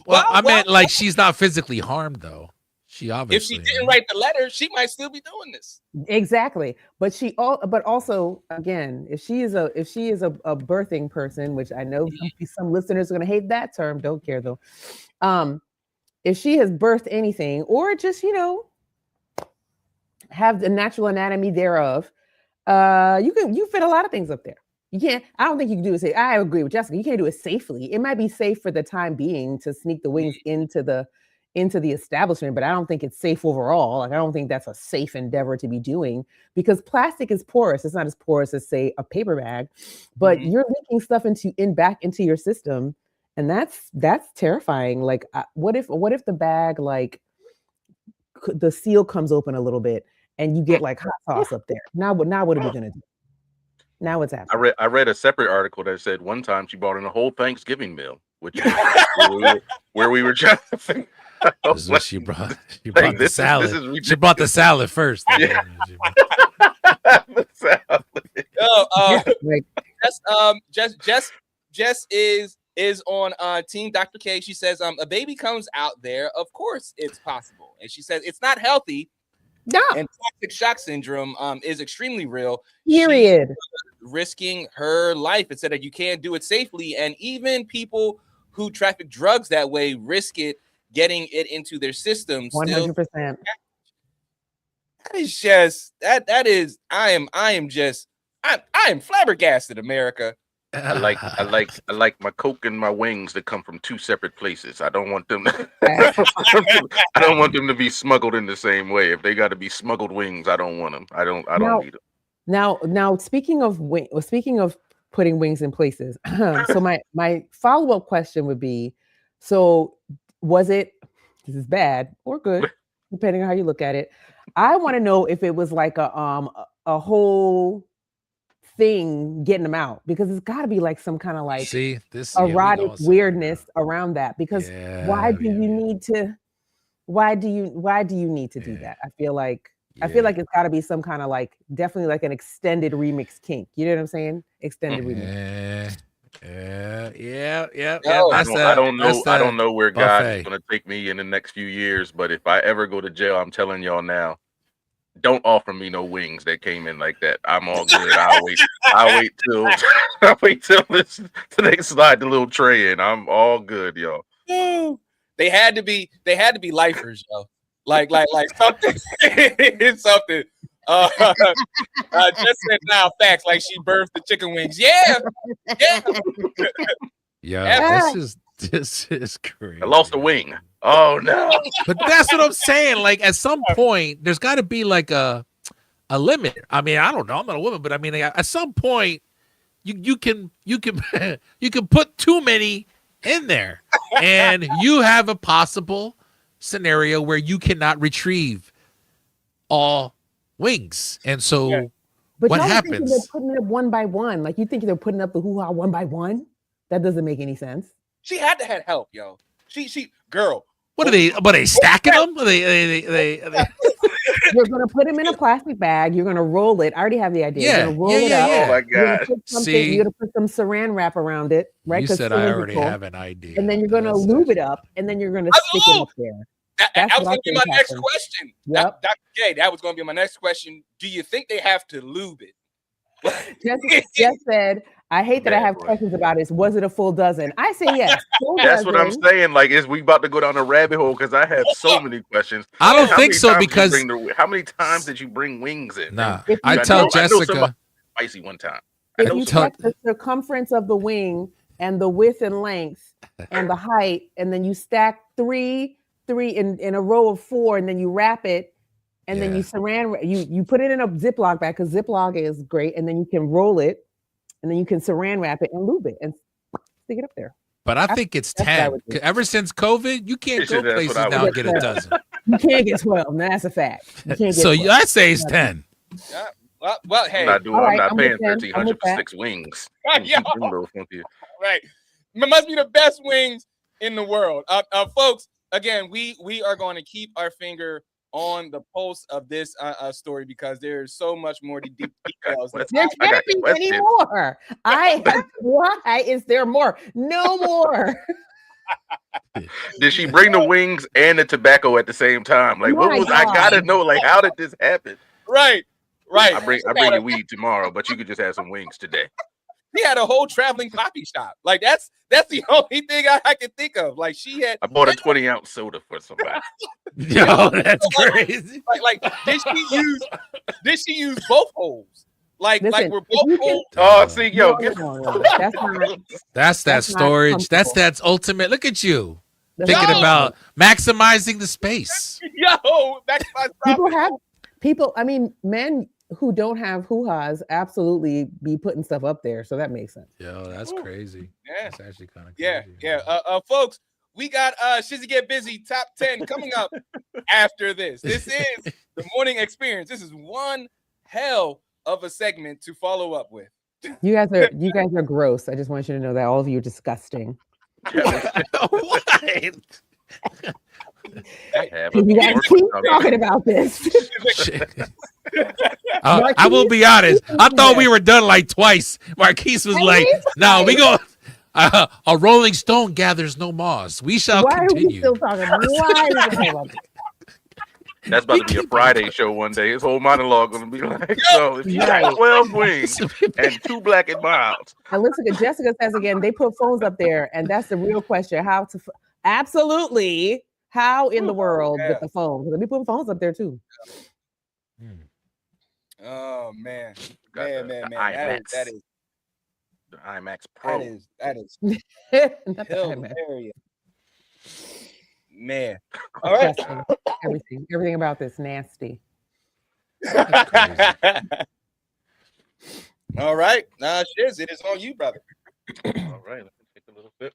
Well, I meant like she's not physically harmed though. She If obviously. she didn't write the letter, she might still be doing this. Exactly. But but also again, if she is a birthing person, which I know some listeners are going to hate that term, don't care though. If she has birthed anything or just, have the natural anatomy thereof, you fit a lot of things up there. You can't, I don't think you can do it. I agree with Jessica. You can't do it safely. It might be safe for the time being to sneak the wings into the establishment, but I don't think it's safe overall. Like, I don't think that's a safe endeavor to be doing because plastic is porous. It's not as porous as, say, a paper bag, but you're leaking stuff back into your system. And that's terrifying. Like, what if the bag, like, the seal comes open a little bit, and you get like hot sauce up there. Now what are we gonna do? Now what's happening? I read a separate article that said one time she brought in a whole Thanksgiving meal, which is where we were trying to figure out, This is what like, she brought. She like, brought the this salad. is She ridiculous. brought the salad first. Yeah. The salad. Oh, Like, Jess is on Team Dr. K. She says a baby comes out there. Of course, it's possible, and she says it's not healthy. no, And toxic shock syndrome is extremely real. period. She's risking her life and said that you can't do it safely, and even people who traffic drugs that way risk it getting it into their system. 100%. That is just that is I am flabbergasted, America. I like my Coke and my wings that come from two separate places. I don't want them to, I don't want them to be smuggled in the same way. If they got to be smuggled wings, I don't want them. I don't need them. Now speaking of putting wings in places, so my follow-up question would be, so was it, this is bad or good, depending on how you look at it. I want to know if it was like a whole thing getting them out, because it's got to be like some kind of like erotic weirdness around that, because why do you need to do that? I feel like it's got to be some kind of like, definitely like an extended remix kink. You know what I'm saying? Extended remix. I don't know where God is going to take me in the next few years, but if I ever go to jail, I'm telling y'all now, don't offer me no wings that came in like that. I'm all good. I'll wait till they slide the little tray in. I'm all good, y'all. They had to be lifers, yo. Like something. It's something. Just said now facts, like she birthed the chicken wings. Yeah. This is crazy. I lost a wing. Oh no. But that's what I'm saying. Like at some point, there's got to be like a limit. I mean, I don't know. I'm not a woman, but I mean, at some point, you can put too many in there, and you have a possible scenario where you cannot retrieve all wings. And so, but what y'all happens? They're putting it up one by one. Like, you think they're putting up the hoo-ha one by one? That doesn't make any sense. She had to have help, yo. She girl. What are they? But they stacking them? They You're gonna put them in a plastic bag. You're gonna roll it. I already have the idea. You're gonna roll it up. Oh my god! You're gonna put some saran wrap around it, right? You said I already have an idea. And then you're gonna lube it up, and then you're gonna stick it up there. That was gonna be my next question. Yep. Dr. K, that was gonna be my next question. Do you think they have to lube it? Jess said, I hate that I have questions about this. Was it a full dozen? I say yes. That's what I'm saying. Like, is we about to go down a rabbit hole? Because I have so many questions. I don't think so, because how many times did you bring wings in? Nah, I tell Jessica spicy one time. If you check the circumference of the wing and the width and length and the height, and then you stack three in a row of 4, and then you wrap it. And then you you put it in a Ziploc bag, because Ziploc is great, and then you can roll it, and then you can saran wrap it and lube it and stick it up there. But I think it's 10. Ever since COVID, you can't go places now and get a dozen. You can't get 12. That's a fact. You can't get so 12. I say it's 10. Yeah. Well, hey, I'm not paying $1,300 for 6 wings. Right. It must be the best wings in the world. Folks, again, we are going to keep our finger on the pulse of this story, because there's so much more deep details. There can't be any more. Why is there more? No more. Did she bring the wings and the tobacco at the same time? Like, what was I gotta know? Like, how did this happen? Right. I bring you weed tomorrow, but you could just have some wings today. He had a whole traveling coffee shop. Like, that's the only thing I can think of. Like, I bought a 20-ounce soda for somebody. Yo, that's crazy. Like, did she use both holes? Like, Listen, we're both holes. Oh, see, yo, that's that storage. That's ultimate. Look at you thinking about maximizing the space. Yo, maximize. I mean, men who don't have hoo-has absolutely be putting stuff up there, so that makes sense. Yo, that's crazy. Yeah, that's actually kind of crazy. Yeah. Folks, we got Shizzy Get Busy top 10 coming up after this. This is the morning experience. This is one hell of a segment to follow up with. You guys are gross. I just want you to know that all of you are disgusting. What? I have You guys keep talking about this. I will be honest. I thought we were done like twice. Marquise was like, "No, we go." A Rolling Stone gathers no moss. We shall Why continue. are we still talking? Why are we talking about this? That's about to be a Friday show one day. His whole monologue gonna be like, so if you got 12 wings and 2 black and milds. And listen, Jessica says again, they put phones up there, and that's the real question. How to absolutely how in the world with the phone? Because we put phones up there too. Oh man. Got Man. IMAX. That is The IMAX Pro. that is Not the IMAX. hilarious. Man. All right. Disgusting. Everything about this nasty. All right. Shiz, it is on you, brother. All right, let me take a little bit.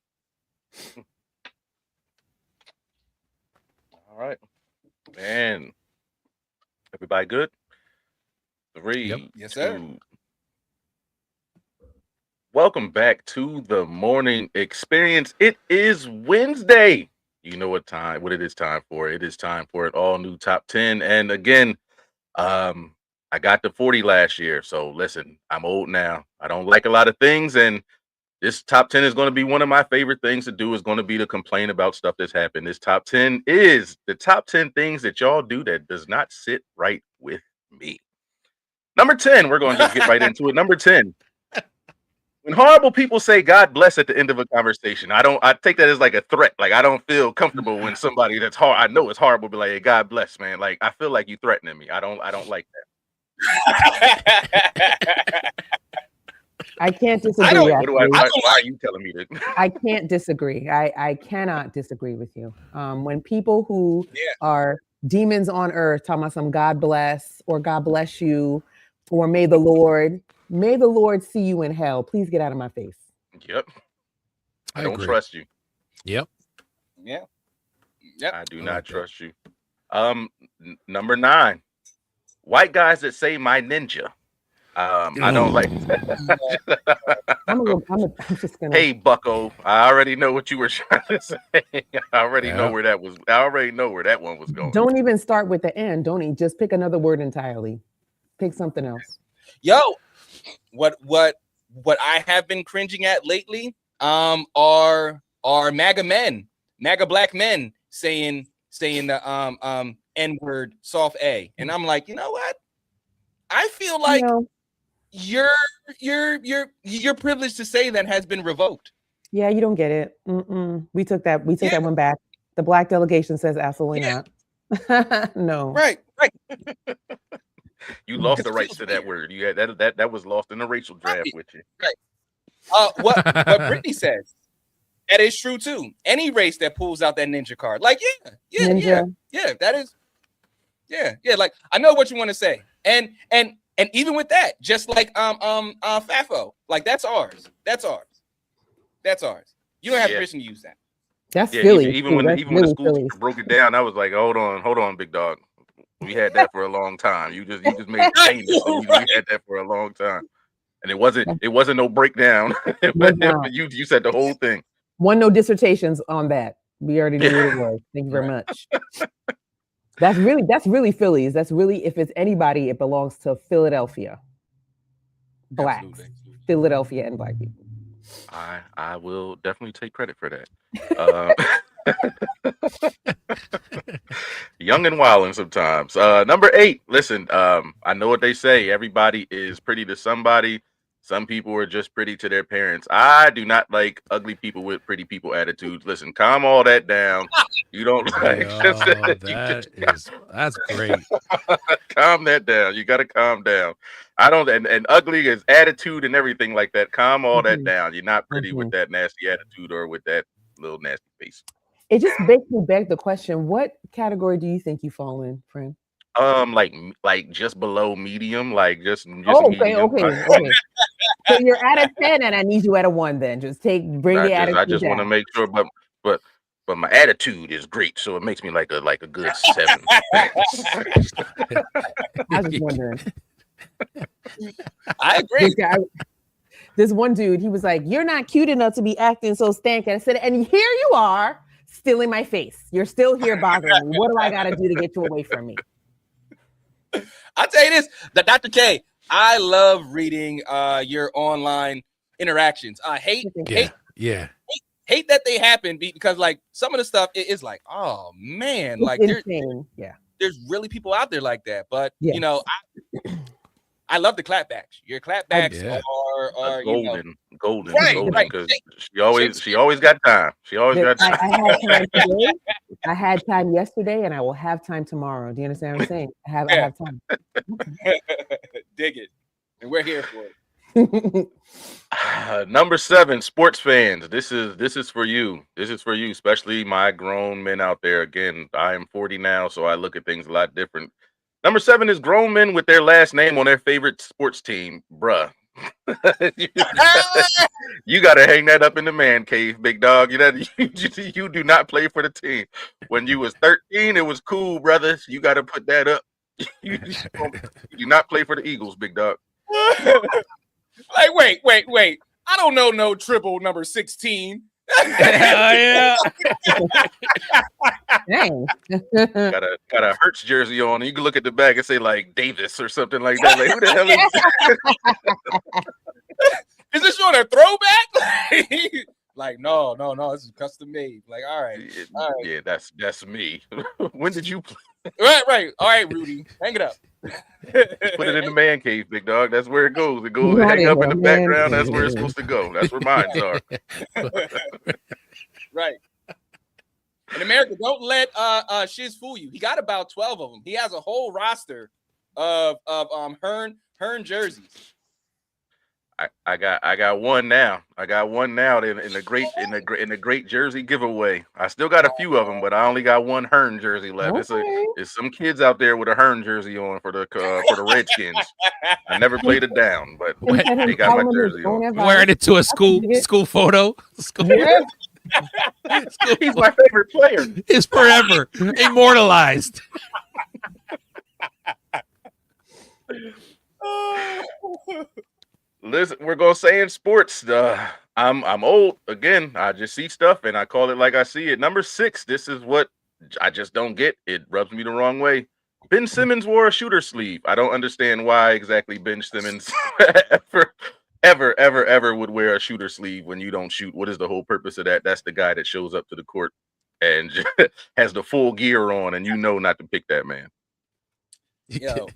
All right. Man. Everybody good? 3, Yep. Yes, sir. 2. Welcome back to the morning experience. It is Wednesday. You know what it is time for. It is time for an all new top 10. And again, I got to 40 last year. So listen, I'm old now. I don't like a lot of things. And this top 10 is going to be one of my favorite things to do, is going to be to complain about stuff that's happened. This top 10 is the top 10 things that y'all do that does not sit right with me. Number 10, we're going to just get right into it. Number 10. When horrible people say God bless at the end of a conversation, I take that as like a threat. Like, I don't feel comfortable when somebody that's hard, I know it's horrible, be like, hey, God bless, man. Like, I feel like you threatening me. I don't like that. I can't disagree. Why are you telling me that? I can't disagree. I cannot disagree with you. When people who are demons on earth talking about some God bless or God bless you or may the Lord see you in hell, please get out of my face. Yep. I don't agree. trust you. Yep. Yeah. I do not trust you. Number 9. White guys that say my ninja. I don't like that. I'm just gonna. Hey, Bucko, I already know what you were trying to say. I already know where that one was going. Don't even start with the end. Don't just pick another word entirely. Pick something else. Yo, what I have been cringing at lately are MAGA black men saying the N-word soft A. And I'm like, you know what? I feel like your privilege to say that has been revoked. Yeah, you don't get it. We took that one back. The black delegation says absolutely not. No. Right. You lost the rights to that word. You had that was lost in the racial draft with you. Right. What Brittany says, that is true too. Any race that pulls out that ninja card, like that is, like I know what you want to say, and even with that, just like FAFO, like that's ours. You don't have permission to use that. That's Philly. Even when the school teacher broke it down, I was like, hold on, big dog. We had that for a long time. You just made changes. So we had that for a long time, and it wasn't no breakdown. You said the whole thing. No dissertations on that. We already knew what it was. Thank you very much. That's really Phillies. That's really, if it's anybody, it belongs to Philadelphia. Blacks. Absolutely. Philadelphia and black people. I will definitely take credit for that. Young and wilding sometimes. Number 8. Listen, I know what they say. Everybody is pretty to somebody. Some people are just pretty to their parents. I do not like ugly people with pretty people attitudes. Listen, calm all that down. You don't like that's great. Calm that down. You got to calm down. I don't, and ugly is attitude and everything like that. Calm all that down. You're not pretty with that nasty attitude or with that little nasty face. It just makes me beg the question: what category do you think you fall in, friend? Like just below medium, like just okay. medium. So you're at a 10, and I need you at a 1. Then bring the attitude. I just want to make sure, but but my attitude is great, so it makes me like a good 7. I was just wondering. I agree. This one dude, he was like, "You're not cute enough to be acting so stank." I said, "And here you are, still in my face. You're still here bothering me. What do I got to do to get you away from me?" I'll tell you this, the Dr. K, I love reading your online interactions. I hate that they happen because like some of the stuff is like, oh man, like there's really people out there like that. But you know, I love the clapbacks. Your clapbacks are golden, golden because she always got time. She always got time. I had time today. I had time yesterday, and I will have time tomorrow. Do you understand what I'm saying? I have time. Dig it, and we're here for it. Number 7, sports fans. This is for you. This is for you, especially my grown men out there. Again, I am 40 now, so I look at things a lot different. Number 7 is grown men with their last name on their favorite sports team. Bruh. You got to hang that up in the man cave, big dog. You do not play for the team. When you was 13, it was cool, brothers. You got to put that up. You do not play for the Eagles, big dog. Like, wait. I don't know no triple number 16. Yeah. Dang. got a Hertz jersey on. You can look at the back and say like Davis or something like that. Like, who the hell is Is this on a throwback? Like, no, this is custom made. Like, all right. Yeah, that's me. When did you play? Right. All right, Rudy, hang it up. Put it in the man cave, big dog. That's where it goes. It goes hang up in the background. That's where it's supposed to go. That's where mine are. Right. In America, don't let Shiz fool you. He got about 12 of them. He has a whole roster of Hearn jerseys. I got one now. I got one now in the great jersey giveaway. I still got a few of them, but I only got one Hearn jersey left. It's some kids out there with a Hearn jersey on for the Redskins. I never played it down, but they got my jersey on. Wearing it to a school photo. He's my favorite player. It's forever immortalized. Listen, we're gonna say in sports. I'm old again. I just see stuff and I call it like I see it. Number 6. This is what I just don't get. It rubs me the wrong way. Ben Simmons wore a shooter sleeve. I don't understand why exactly Ben Simmons ever would wear a shooter sleeve when you don't shoot. What is the whole purpose of that? That's the guy that shows up to the court and has the full gear on, and you know not to pick that man. Yo.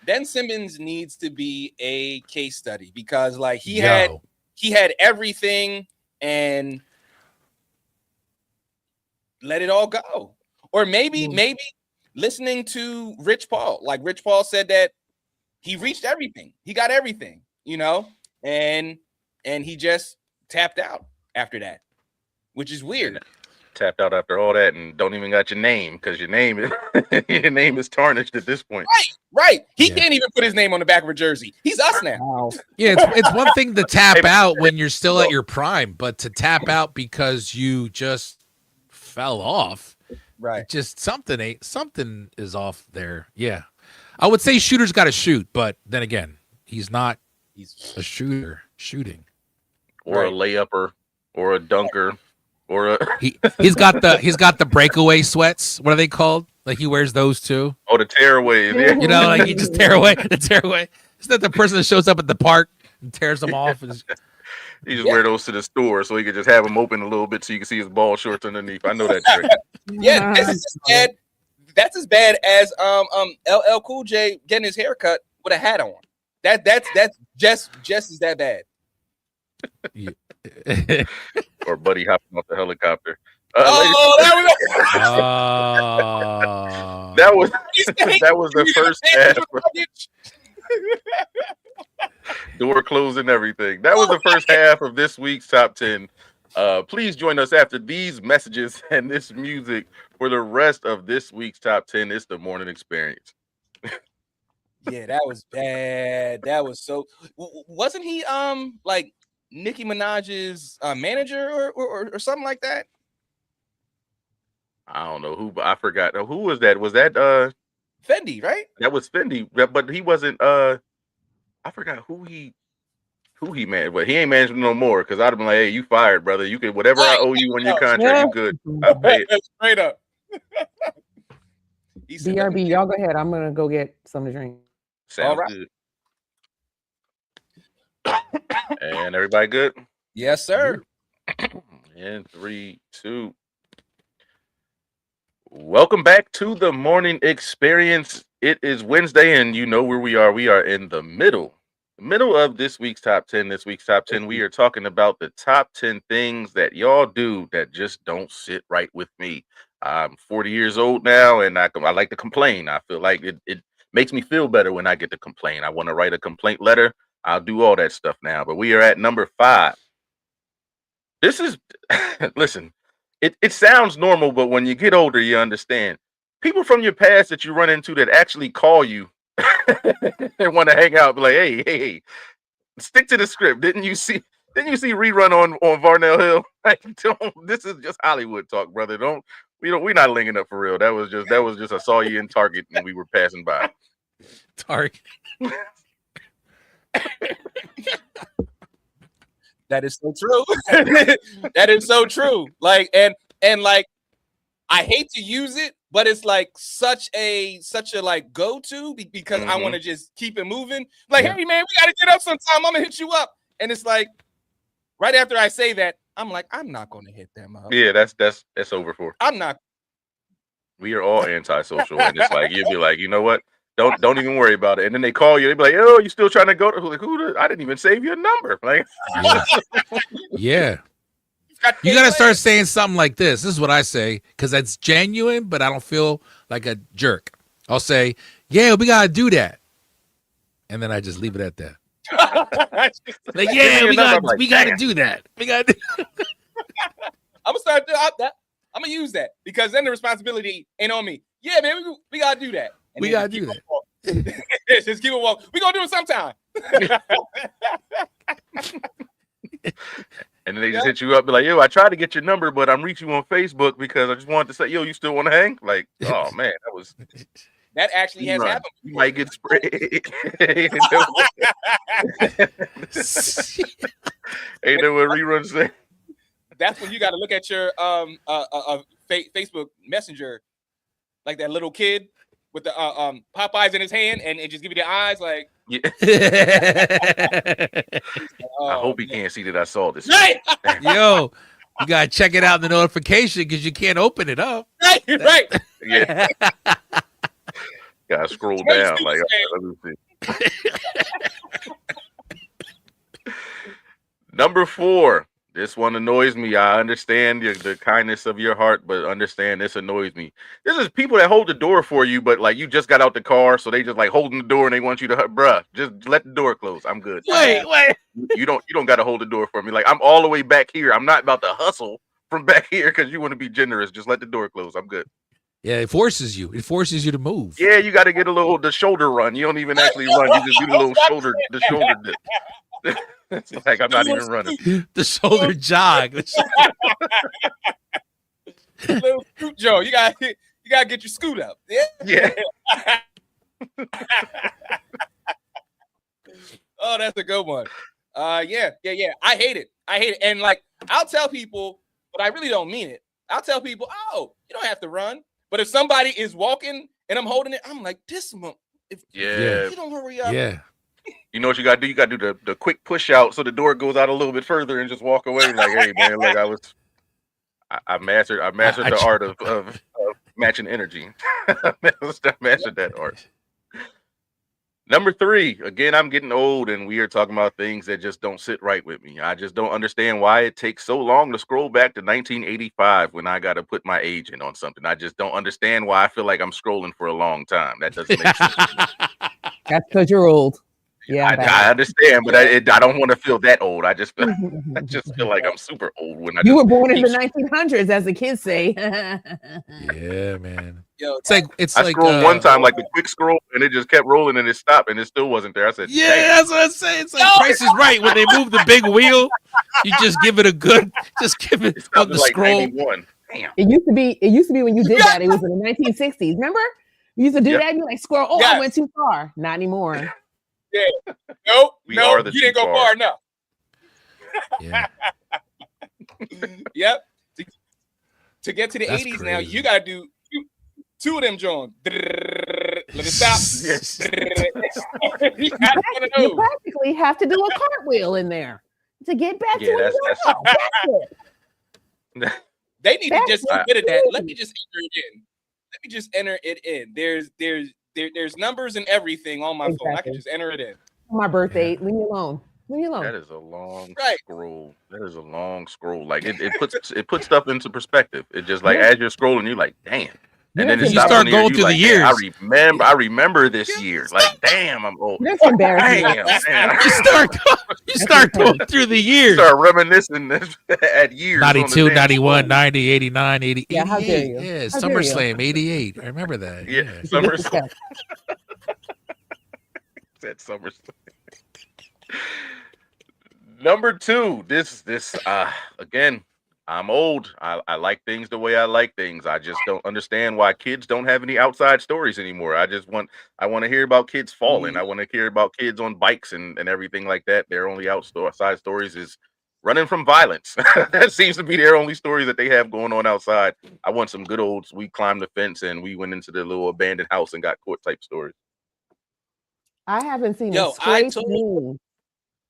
Ben Simmons needs to be a case study because like he had everything and let it all go. Or maybe listening to Rich Paul. Like Rich Paul said that he reached everything. He got everything, you know, and he just tapped out after that, which is weird. Tapped out after all that and don't even got your name because your name is tarnished at this point. Right. He can't even put his name on the back of a jersey. He's us now. Wow. Yeah, it's one thing to tap out when you're still at your prime, but to tap out because you just fell off, right? Just something is off there. Yeah, I would say shooter's got to shoot, but then again, he's not. He's a shooting, or a layupper, or a dunker. Or he's got the breakaway sweats. What are they called? Like he wears those too. Oh, the tearaways. Yeah. You know, like he just tear away. Isn't that the person that shows up at the park and tears them off? He just wear those to the store so he could just have them open a little bit so you can see his ball shorts underneath. I know that trick. Yeah, that's as bad as LL Cool J getting his hair cut with a hat on. That's just as that bad. Yeah. Or Buddy hopping off the helicopter. That was the first half. Door closed and everything. That was the first half of this week's top 10. Please join us after these messages and this music for the rest of this week's top 10. It's the morning experience. Yeah, that was bad. That was so. Wasn't he like Nicki Minaj's manager or something like that? I don't know who, but I forgot who was that. Was that Fendi, right? that was Fendi? But he wasn't. I forgot who he managed, but he ain't managing no more. Because I'd have been like, hey, you fired, brother. You could whatever I Right. owe you on your No. contract, you good. I'll pay it. Straight up. He said, BRB, y'all go ahead. I'm gonna go get something to drink. Sounds right. good. And everybody good? yes, sir. And 3, 2. Welcome back to the morning experience. It is Wednesday, and you know where we are. We are in the middle of this week's top 10. This week's top 10, we are talking about the top 10 things that y'all do that just don't sit right with me. I'm 40 years old now, and I like to complain. I feel like it makes me feel better when I get to complain. I want to write a complaint letter. I'll do all that stuff now. But we are at number 5. This is, listen, it sounds normal, but when you get older, you understand. People from your past that you run into that actually call you and want to hang out, be like, hey, stick to the script. Didn't you see rerun on Varnell Hill? Like, this is just Hollywood talk, brother. We're not linking up for real. That was just I saw you in Target and we were passing by. Target. That is so true. That is so true. Like, and like, I hate to use it, but it's like such a like go-to because I want to just keep it moving. Like, hey man, we gotta get up sometime. I'm gonna hit you up. And it's like right after I say that, I'm like, I'm not gonna hit them up. Yeah, that's over for. I'm not. We are all antisocial, and it's like you'll be like, you know what? Don't even worry about it. And then they call you, they be like, oh, you still trying to go to like I didn't even save your number. Like, Yeah. You gotta start saying something like this. This is what I say, because that's genuine, but I don't feel like a jerk. I'll say, yeah, we gotta do that. And then I just leave it at that. Like, yeah, we gotta do that. We gotta do I'm gonna start doing that. I'm gonna use that because then the responsibility ain't on me. Yeah, man, we gotta do that. And we gotta do that. Just keep it walking. We gonna do it sometime. and then they just hit you up, be like, yo, I tried to get your number, but I'm reaching you on Facebook because I just wanted to say, yo, you still want to hang? Like, oh man, that actually has happened. You might get sprayed. Ain't that what reruns say? That's when you got to look at your Facebook Messenger, like that little kid with the Popeyes in his hand, and just give you the eyes, like. Yeah. I hope he can't see that I saw this. Right. Yo, you gotta check it out in the notification because you can't open it up. Right. Yeah. Gotta scroll down. Like, let me see. Number 4. This one annoys me. I understand the kindness of your heart, but understand this annoys me. This is people that hold the door for you, but like you just got out the car, so they just like holding the door and they want you to, bruh, just let the door close. I'm good. Wait. You don't got to hold the door for me. Like I'm all the way back here. I'm not about to hustle from back here because you want to be generous. Just let the door close. I'm good. Yeah, it forces you. It forces you to move. Yeah, you got to get the shoulder run. You don't even actually run. You just do the little shoulder dip. It's like I'm not even running. The shoulder jog. Little scoot, Joe. You gotta get your scoot up. Yeah. Oh, that's a good one. Yeah. I hate it. And like, I'll tell people, but I really don't mean it. I'll tell people, oh, you don't have to run. But if somebody is walking and I'm holding it, I'm like, this month. If you don't hurry up. Yeah. You know what you got to do? You got to do the quick push out so the door goes out a little bit further and just walk away. Like, hey, man, like I mastered the art of matching energy. I mastered that art. Number 3, again, I'm getting old and we are talking about things that just don't sit right with me. I just don't understand why it takes so long to scroll back to 1985 when I got to put my age in on something. I just don't understand why I feel like I'm scrolling for a long time. That doesn't make sense. That's because you're old. Yeah, I understand, but I don't want to feel that old. I just feel like I'm super old when you were born in the 1900s, as the kids say. Yeah, man. Yo, it's I like scrolled one time, like the quick scroll, and it just kept rolling and it stopped, and it still wasn't there. I said, yeah, dang. that's what I'm saying. It's like Price is Right. When they move the big wheel, you just give it on the like scroll. 91. Damn. It used to be when you did that. It was in the 1960s. Remember? You used to do that and you're like, squirrel, oh, I went too far. Not anymore. Yeah. Nope. We are the you didn't go too far enough. Yeah. Yep. To get to the That's 80s now, crazy. you gotta do two of them, John. Let it stop. Yes. You got one of You those. practically have to do a cartwheel in there to get back to Yeah, where you are. That's it. They need to just That's get rid of that. Let crazy. me just enter it in. Let me just enter it in. There's numbers and everything on my phone. I can Exactly. just enter it in. My birthday. Leave me alone. Leave me alone. That is a long Right. scroll. That is a long scroll. Like it puts stuff into perspective. It just like as you're scrolling, you're like, damn. And then it You stops start on here, going you through like, the "Man, years." I remember this year. Like, damn, I'm old. That's embarrassing. Damn. You start going through the years. Start reminiscing at years. on the 92, damn 91, scroll. 90, 89, 80, Yeah, how dare 88. you? Yeah, How dare you? SummerSlam, 88. I remember that. Yeah, Yeah. SummerSlam. Said SummerSlam. Number 2. This again. I'm old. I like things the way I like things. I just don't understand why kids don't have any outside stories anymore. I want to hear about kids falling. I want to hear about kids on bikes and everything like that. Their only outside stories is running from violence. That seems to be their only story that they have going on outside. I want some good old, we climbed the fence and we went into the little abandoned house and got caught type stories. I haven't seen Yo, a scraped knee,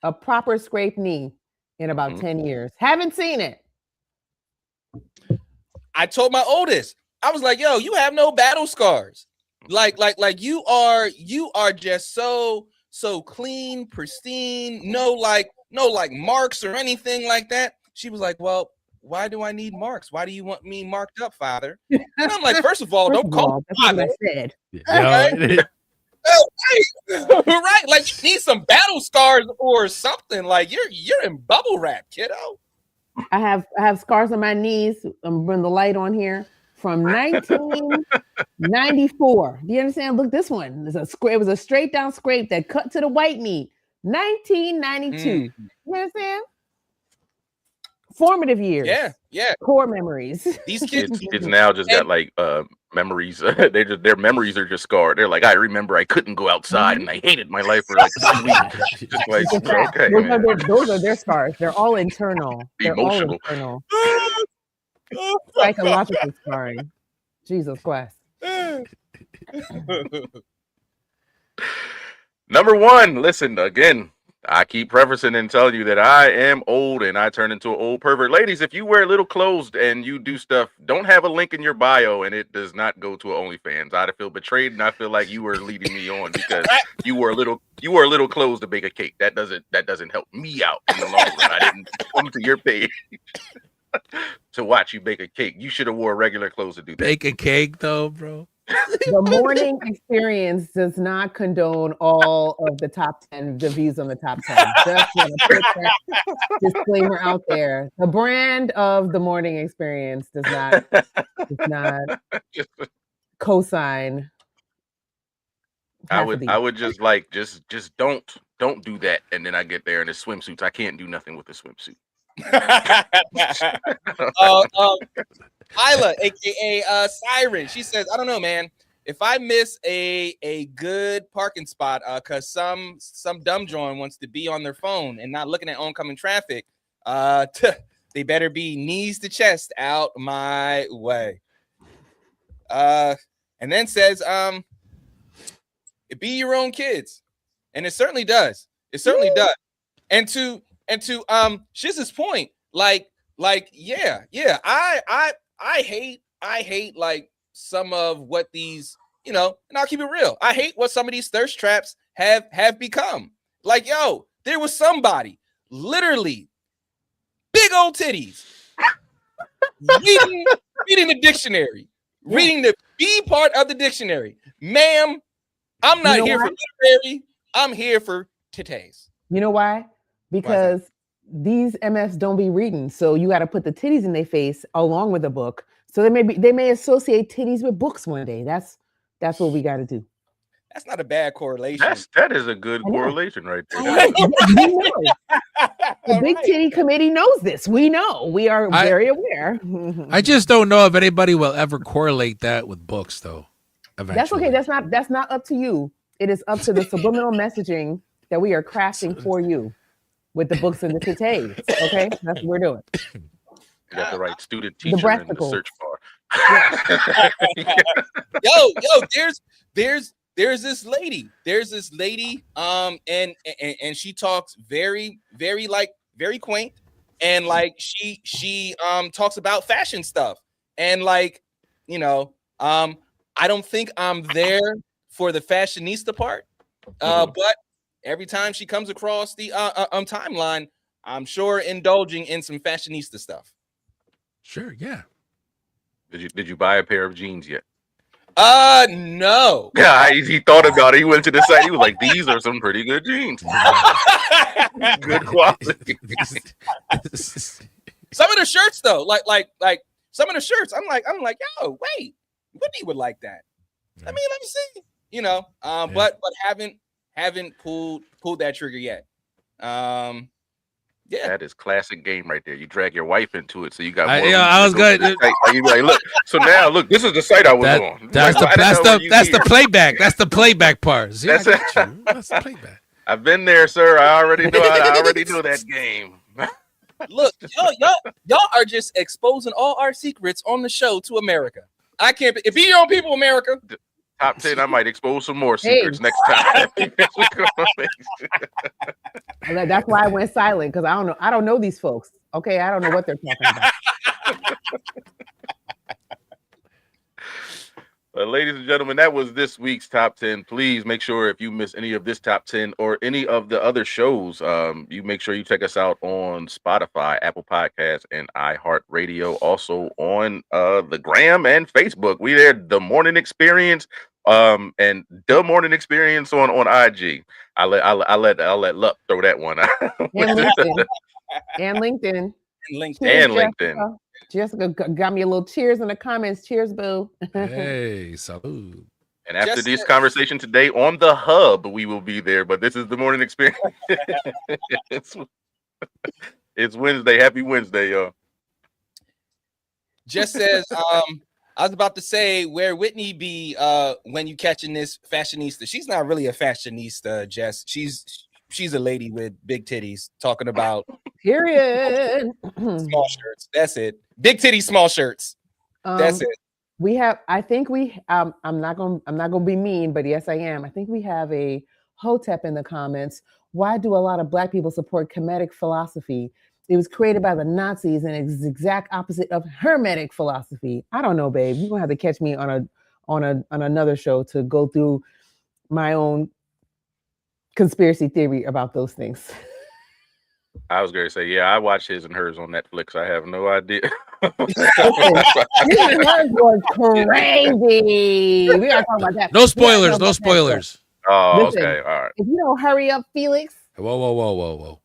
a proper scraped knee in about Mhm. 10 years. Haven't seen it. I told my oldest, I was like, yo, you have no battle scars. Like you are just so clean, pristine, no marks or anything like that. She was like, well, why do I need marks? Why do you want me marked up, father? And I'm like, first of all, don't call me That's what father. I said. Yo, Right? Like you need some battle scars or something. Like you're in bubble wrap, kiddo. I have scars on my knees. I'm bringing the light on here from 1994. Do you understand? Look, this one is it was a straight down scrape that cut to the white meat. 1992. You understand? Formative years. Yeah. Core memories. These kids Kids now just got like memories. Their memories are just scarred. They're like, I remember I couldn't go outside and I hated my life for like 3 weeks. Just like, okay, man. Those are their scars. They're all internal. They're Emotional. all internal. Psychological scarring. Jesus Christ. Number 1, listen, again, I keep prefacing and telling you that I am old and I turn into an old pervert. Ladies, if you wear little clothes and you do stuff, don't have a link in your bio and it does not go to an OnlyFans. I'd feel betrayed and I feel like you were leading me on because you wore little clothes to bake a cake. That doesn't help me out in the long run. I didn't come to your page to watch you bake a cake. You should have wore regular clothes to do that. bake a cake though, bro. The morning experience does not condone all of the top 10, the views on the top 10. Just want to put that disclaimer out there. The brand of the morning experience does not co-sign. I would just like just don't do that. And then I get there and it's swimsuits. I can't do nothing with the swimsuit. Isla, aka Siren, she says, I don't know, man. If I miss a good parking spot, cause some dumb joint wants to be on their phone and not looking at oncoming traffic, they better be knees to chest out my way. And then says, it be your own kids, and it certainly does. It certainly does. And to Shiz's point, like yeah, I hate like some of what these, and I'll keep it real. I hate what some of these thirst traps have become. Like, yo, there was somebody literally big old titties reading the dictionary, reading the B part of the dictionary. Ma'am, I'm not here for literary. I'm here for titties. You know why? Because these MFs don't be reading, so you got to put the titties in their face along with the book. So they may associate titties with books one day. That's what we got to do. That's not a bad correlation. That is a good correlation right there. The Big Right. Titty Committee knows this. We know. We are very aware. I just don't know if anybody will ever correlate that with books, though. Eventually. That's okay. That's not up to you. It is up to the subliminal messaging that we are crafting for you with the books and the titties. Okay, that's what we're doing. You got the right student The teacher in the breasticles. search bar. There's this lady. And she talks very quaint, and like she talks about fashion stuff, and like, you know, I don't think I'm there for the fashionista part, but every time she comes across the timeline, I'm sure indulging in some fashionista stuff. Sure, yeah. Did you buy a pair of jeans yet? No. Yeah, he thought about it. He went to the site. He was like, "These are some pretty good jeans, good quality." Some of the shirts though, like some of the shirts, I'm like, yo, wait, Whitney would like that. Let me see. You know, but haven't pulled that trigger yet. Yeah, that is classic game right there. You drag your wife into it, so you got. I was good. You be like, look. So now, look. This is the site I was on. That's the playback. That's the playback part. See, that's that's the playback. I've been there, sir. I already know. I already know that game. Look, y'all are just exposing all our secrets on the show to America. I can't. Be your own people, America. Top 10. I might expose some more secrets next time. That's why I went silent, because I don't know these folks. Okay, I don't know what they're talking about. Ladies and gentlemen, that was this week's top 10. Please make sure if you miss any of this top 10 or any of the other shows, you make sure you check us out on Spotify, Apple Podcasts, and iHeartRadio. Also on the Gram and Facebook. We there, The Morning Experience, and The Morning Experience on IG. I'll let Lup throw that one out. And LinkedIn. LinkedIn. Jessica got me a little cheers in the comments. Cheers, boo. Hey, salud. And after this conversation today on the hub, we will be there. But this is The Morning Experience. It's Wednesday. Happy Wednesday, y'all. Just says, I was about to say, where Whitney be when you catching this fashionista? She's not really a fashionista, Jess. She's a lady with big titties talking about period small shirts. That's it. Big titty, small shirts. That's it. We have. I think we. I'm not gonna be mean, but yes, I am. I think we have a Hotep in the comments. Why do a lot of Black people support Kemetic philosophy? It was created by the Nazis and it's the exact opposite of Hermetic philosophy. I don't know, babe. You're gonna have to catch me on another show to go through my own conspiracy theory about those things. I was going to say, yeah, I watch his and hers on Netflix. I have no idea. His and hers was crazy. We gotta talk about that. No spoilers. No spoilers. Oh, Listen, okay. All right. If you don't hurry up, Felix. Whoa.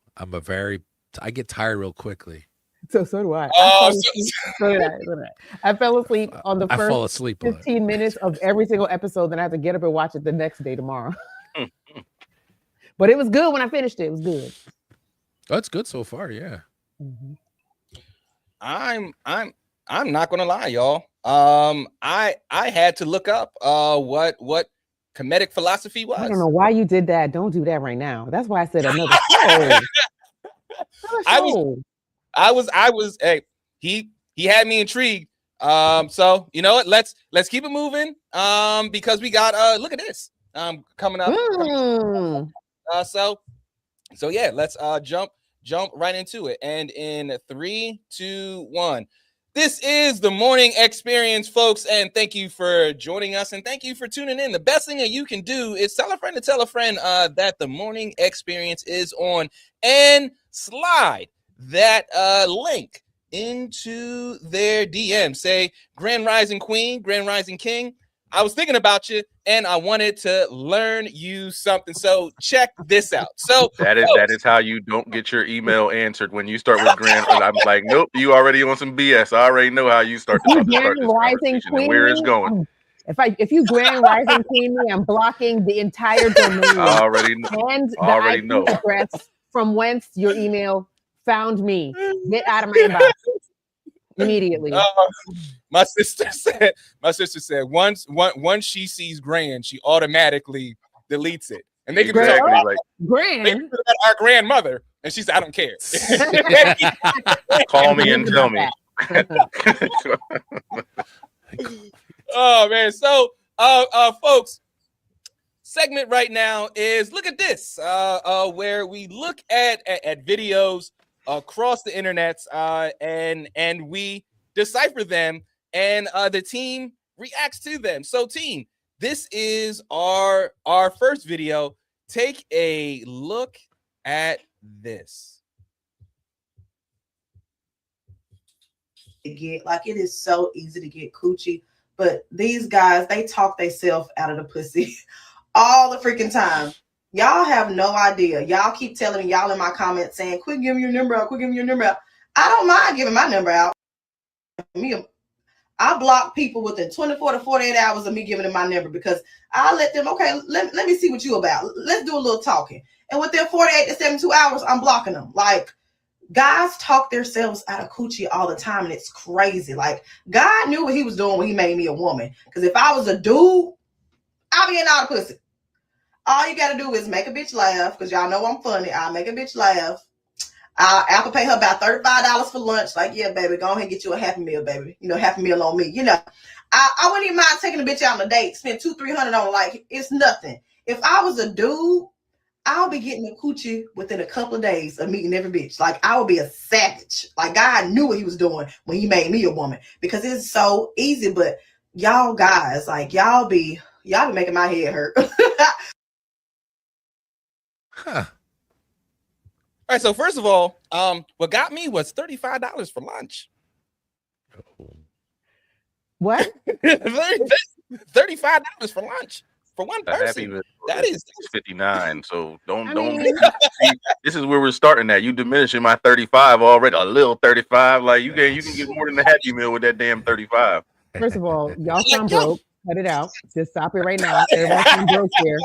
I get tired real quickly. So do I. So did I. I fell asleep on the first 15 minutes of every single episode. Then I have to get up and watch it the next day tomorrow. But it was good when I finished it. It was good. That's good so far, yeah. Mm-hmm. I'm not gonna lie, y'all. I had to look up what Kemetic philosophy was. I don't know why you did that. Don't do that right now. That's why I said another show. I was hey, he had me intrigued. So you know what? Let's keep it moving. Because we got look at this coming up. So yeah, let's jump right into it. And in 3, 2, 1. This is the morning experience, folks, and thank you for joining us and thank you for tuning in. The best thing that you can do is tell a friend to tell a friend that the morning experience is on, and slide that link into their DM. Say, Grand Rising Queen, Grand Rising King, I was thinking about you and I wanted to learn you something. So check this out. So that is how you don't get your email answered when you start with Grand. I'm like, nope, you already on some BS. I already know how you start this conversation and where it's going. If you Grand Rising Queen me, I'm blocking the entire domain. I already know. And the IP address from whence your email found me. Get out of my inbox immediately. My sister said once she sees grand, she automatically deletes it. And they can be Exactly, talking like Grand. about our grandmother, and she said, "I don't care." call me and tell me. Oh man, so folks, segment right now is look at this, where we look at videos across the internet, and we decipher them, and the team reacts to them. So team, this is our first video. Take a look at this. Get like it is so easy to get coochie, but these guys, they talk themselves out of the pussy all the freaking time. Y'all have no idea. Y'all keep telling me, y'all in my comments saying, quit giving your number out, quit giving your number out. I don't mind giving my number out. I block people within 24 to 48 hours of me giving them my number, because I let them, okay, let me see what you about. Let's do a little talking. And within 48 to 72 hours, I'm blocking them. Like, guys talk themselves out of coochie all the time, and it's crazy. Like, God knew what he was doing when he made me a woman. Because if I was a dude, I'll be in all the pussy. All you got to do is make a bitch laugh, because y'all know I'm funny. I'll make a bitch laugh. I'll pay her about $35 for lunch. Like, yeah, baby, go ahead and get you a Happy Meal, baby. You know, Happy Meal on me. You know, I wouldn't even mind taking a bitch out on a date, spend $200-300 on, like, it's nothing. If I was a dude, I'll be getting a coochie within a couple of days of meeting every bitch. Like, I would be a savage. Like, God knew what he was doing when he made me a woman, because it's so easy. But y'all guys, like, y'all be making my head hurt. Huh. All right, so first of all, what got me was $35 for lunch. What? $35 for lunch for one person. That is 59. So don't. mean- See, this is where we're starting at. You diminishing my 35 already. A little 35. Like you can get more than a Happy Meal with that damn 35. First of all, y'all sound broke. Cut it out. Just stop it right now. Everybody sound broke here.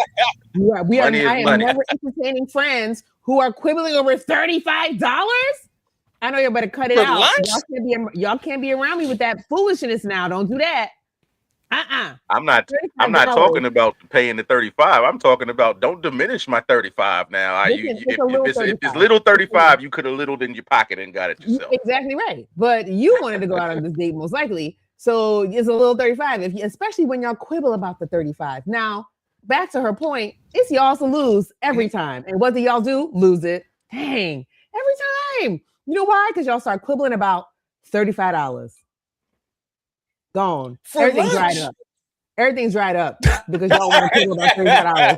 I am never entertaining friends who are quibbling over $35. I know you better cut it For out. lunch? Y'all can't be around me with that foolishness now. Don't do that. I'm not talking about paying the 35. I'm talking about don't diminish my 35 now. If it's little 35, you could have littled in your pocket and got it yourself. Exactly right. But you wanted to go out on this date most likely. So it's a little 35, especially when y'all quibble about the 35. Now, back to her point, it's y'all to lose every time. And what do y'all do? Lose it. Dang, every time. You know why? Because y'all start quibbling about $35. Gone. Everything's dried up. Everything's dried up because y'all want to quibble about $35.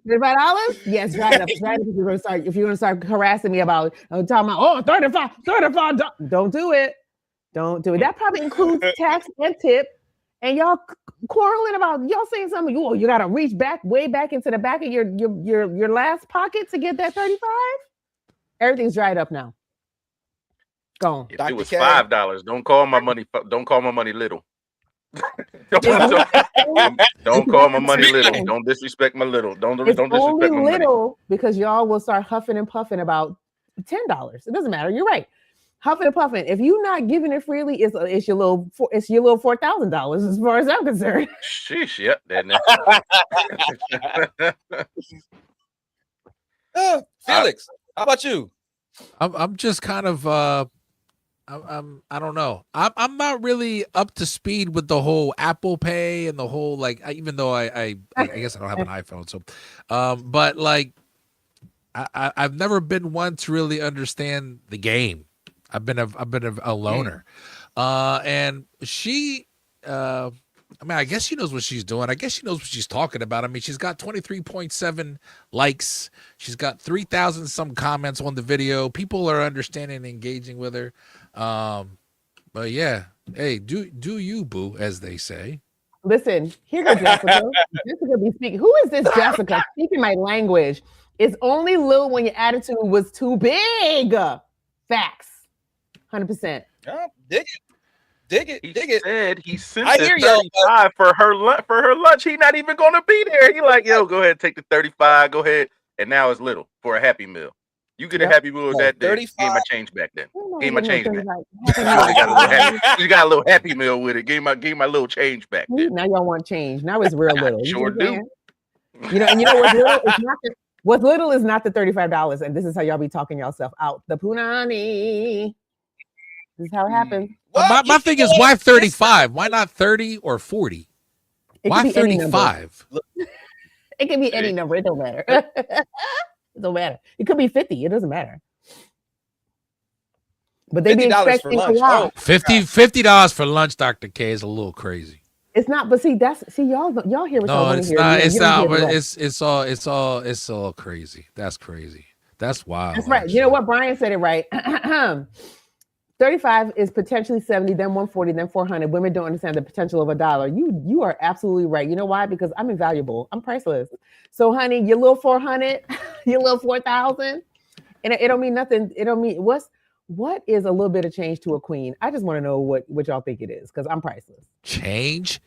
$35? Yes, dried up. Dried up. If you're gonna start harassing me about talking about $35. Don't do it. Don't do it. That probably includes tax and tip. And y'all quarreling about y'all saying something. You gotta reach way back into the back of your last pocket to get that 35. Everything's dried up now. Gone. If it was $5, don't call my money. Don't call my money little. don't call my money little. Don't disrespect my little. Don't disrespect only my little money. Because y'all will start huffing and puffing about $10. It doesn't matter. You're right. Huffing and puffing. If you're not giving it freely, it's your little $4,000 as far as I'm concerned. Sheesh, yep. Felix, how about you? I'm just kind of I don't know. I'm not really up to speed with the whole Apple Pay and the whole even though I guess I don't have an iPhone, so but like I've never been one to really understand the game. I've been a loner, and she. I mean, I guess she knows what she's doing. I guess she knows what she's talking about. I mean, she's got 23.7 likes. She's got 3,000 some comments on the video. People are understanding and engaging with her. But yeah, hey, do you, boo, as they say. Listen, here goes Jessica. Jessica be speaking. Who is this Jessica? Speaking my language. It's only little when your attitude was too big. Facts. 100%. Oh, dig it. He said he sent I the hear y'all. 35 for her lunch. He not even gonna be there. He like, yo, go ahead, take the 35. Go ahead and now it's little for a Happy Meal. You get a Yep. Happy Meal Oh, that day. 35. Give me my change back then. You Give me my know, change back. 35. You got a little Happy Meal with it. Give me my little change back then. Now y'all want change. Now it's real little. You see Sure what I'm do. saying? You know, and you know what's little? It's not what's little is not the $35. And this is how y'all be talking yourself out. The punani. This is how it happens. What? My thing is, why 35? Why not 30 or 40? It Why could be any number. 35? It can be any number. It don't matter. It don't matter. It could be 50. It doesn't matter. But they be $50 for expecting a lunch. lot. Oh, $50 for lunch, Dr. K, is a little crazy. It's not, but see, y'all hear what y'all No, want it's to hear. not. You It's don't not. hear the rest. It's all crazy. That's crazy. That's wild. That's right. You know what? Brian said it right. 35 is potentially 70, then 140, then 400. Women don't understand the potential of $1. You are absolutely right. You know why? Because I'm invaluable. I'm priceless. So, honey, your little 400, your little 4,000, and it don't mean nothing. It don't mean what is a little bit of change to a queen? I just want to know what y'all think it is, because I'm priceless. Change?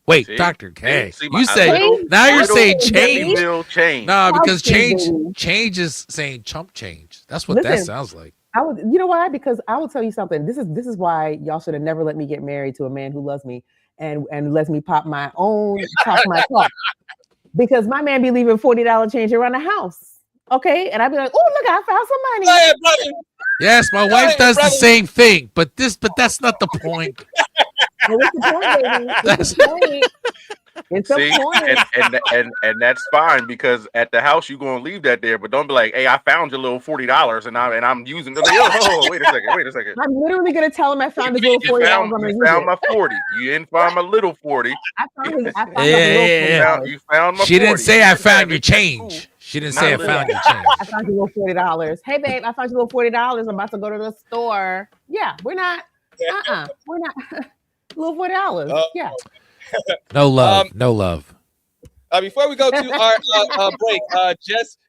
Wait, See? Dr. K. See, You say little- now you're little saying Happy change. Meal change. No, because Chump change is saying chump change. That's what that Listen, sounds like. You know why? Because I will tell you something. This is why y'all should have never let me get married to a man who loves me and lets me pop my top. Because my man be leaving $40 change around the house. Okay. And I'd be like, oh, look, I found some money. go ahead, brother. Yes, my wife ahead, does the brother. same thing, but that's not the point. Well, what's the point, baby? What's the point? It's the See, point. and that's fine, because at the house you're gonna leave that there, but don't be like, hey, I found your little $40 and I'm using it. Oh, wait a second. I'm literally gonna tell him I found his little $40. I'm gonna You use found it. my 40. You didn't find my little 40. I found Yeah. the little $40. You found my She 40. didn't say I found your That's cool. change. She didn't say I Not found really. your change. I found your little $40. Hey, babe, I found your little $40. I'm about to go to the store. Yeah, we're not. We're not. Little $40. Yeah. No love. No love. Before we go to our break,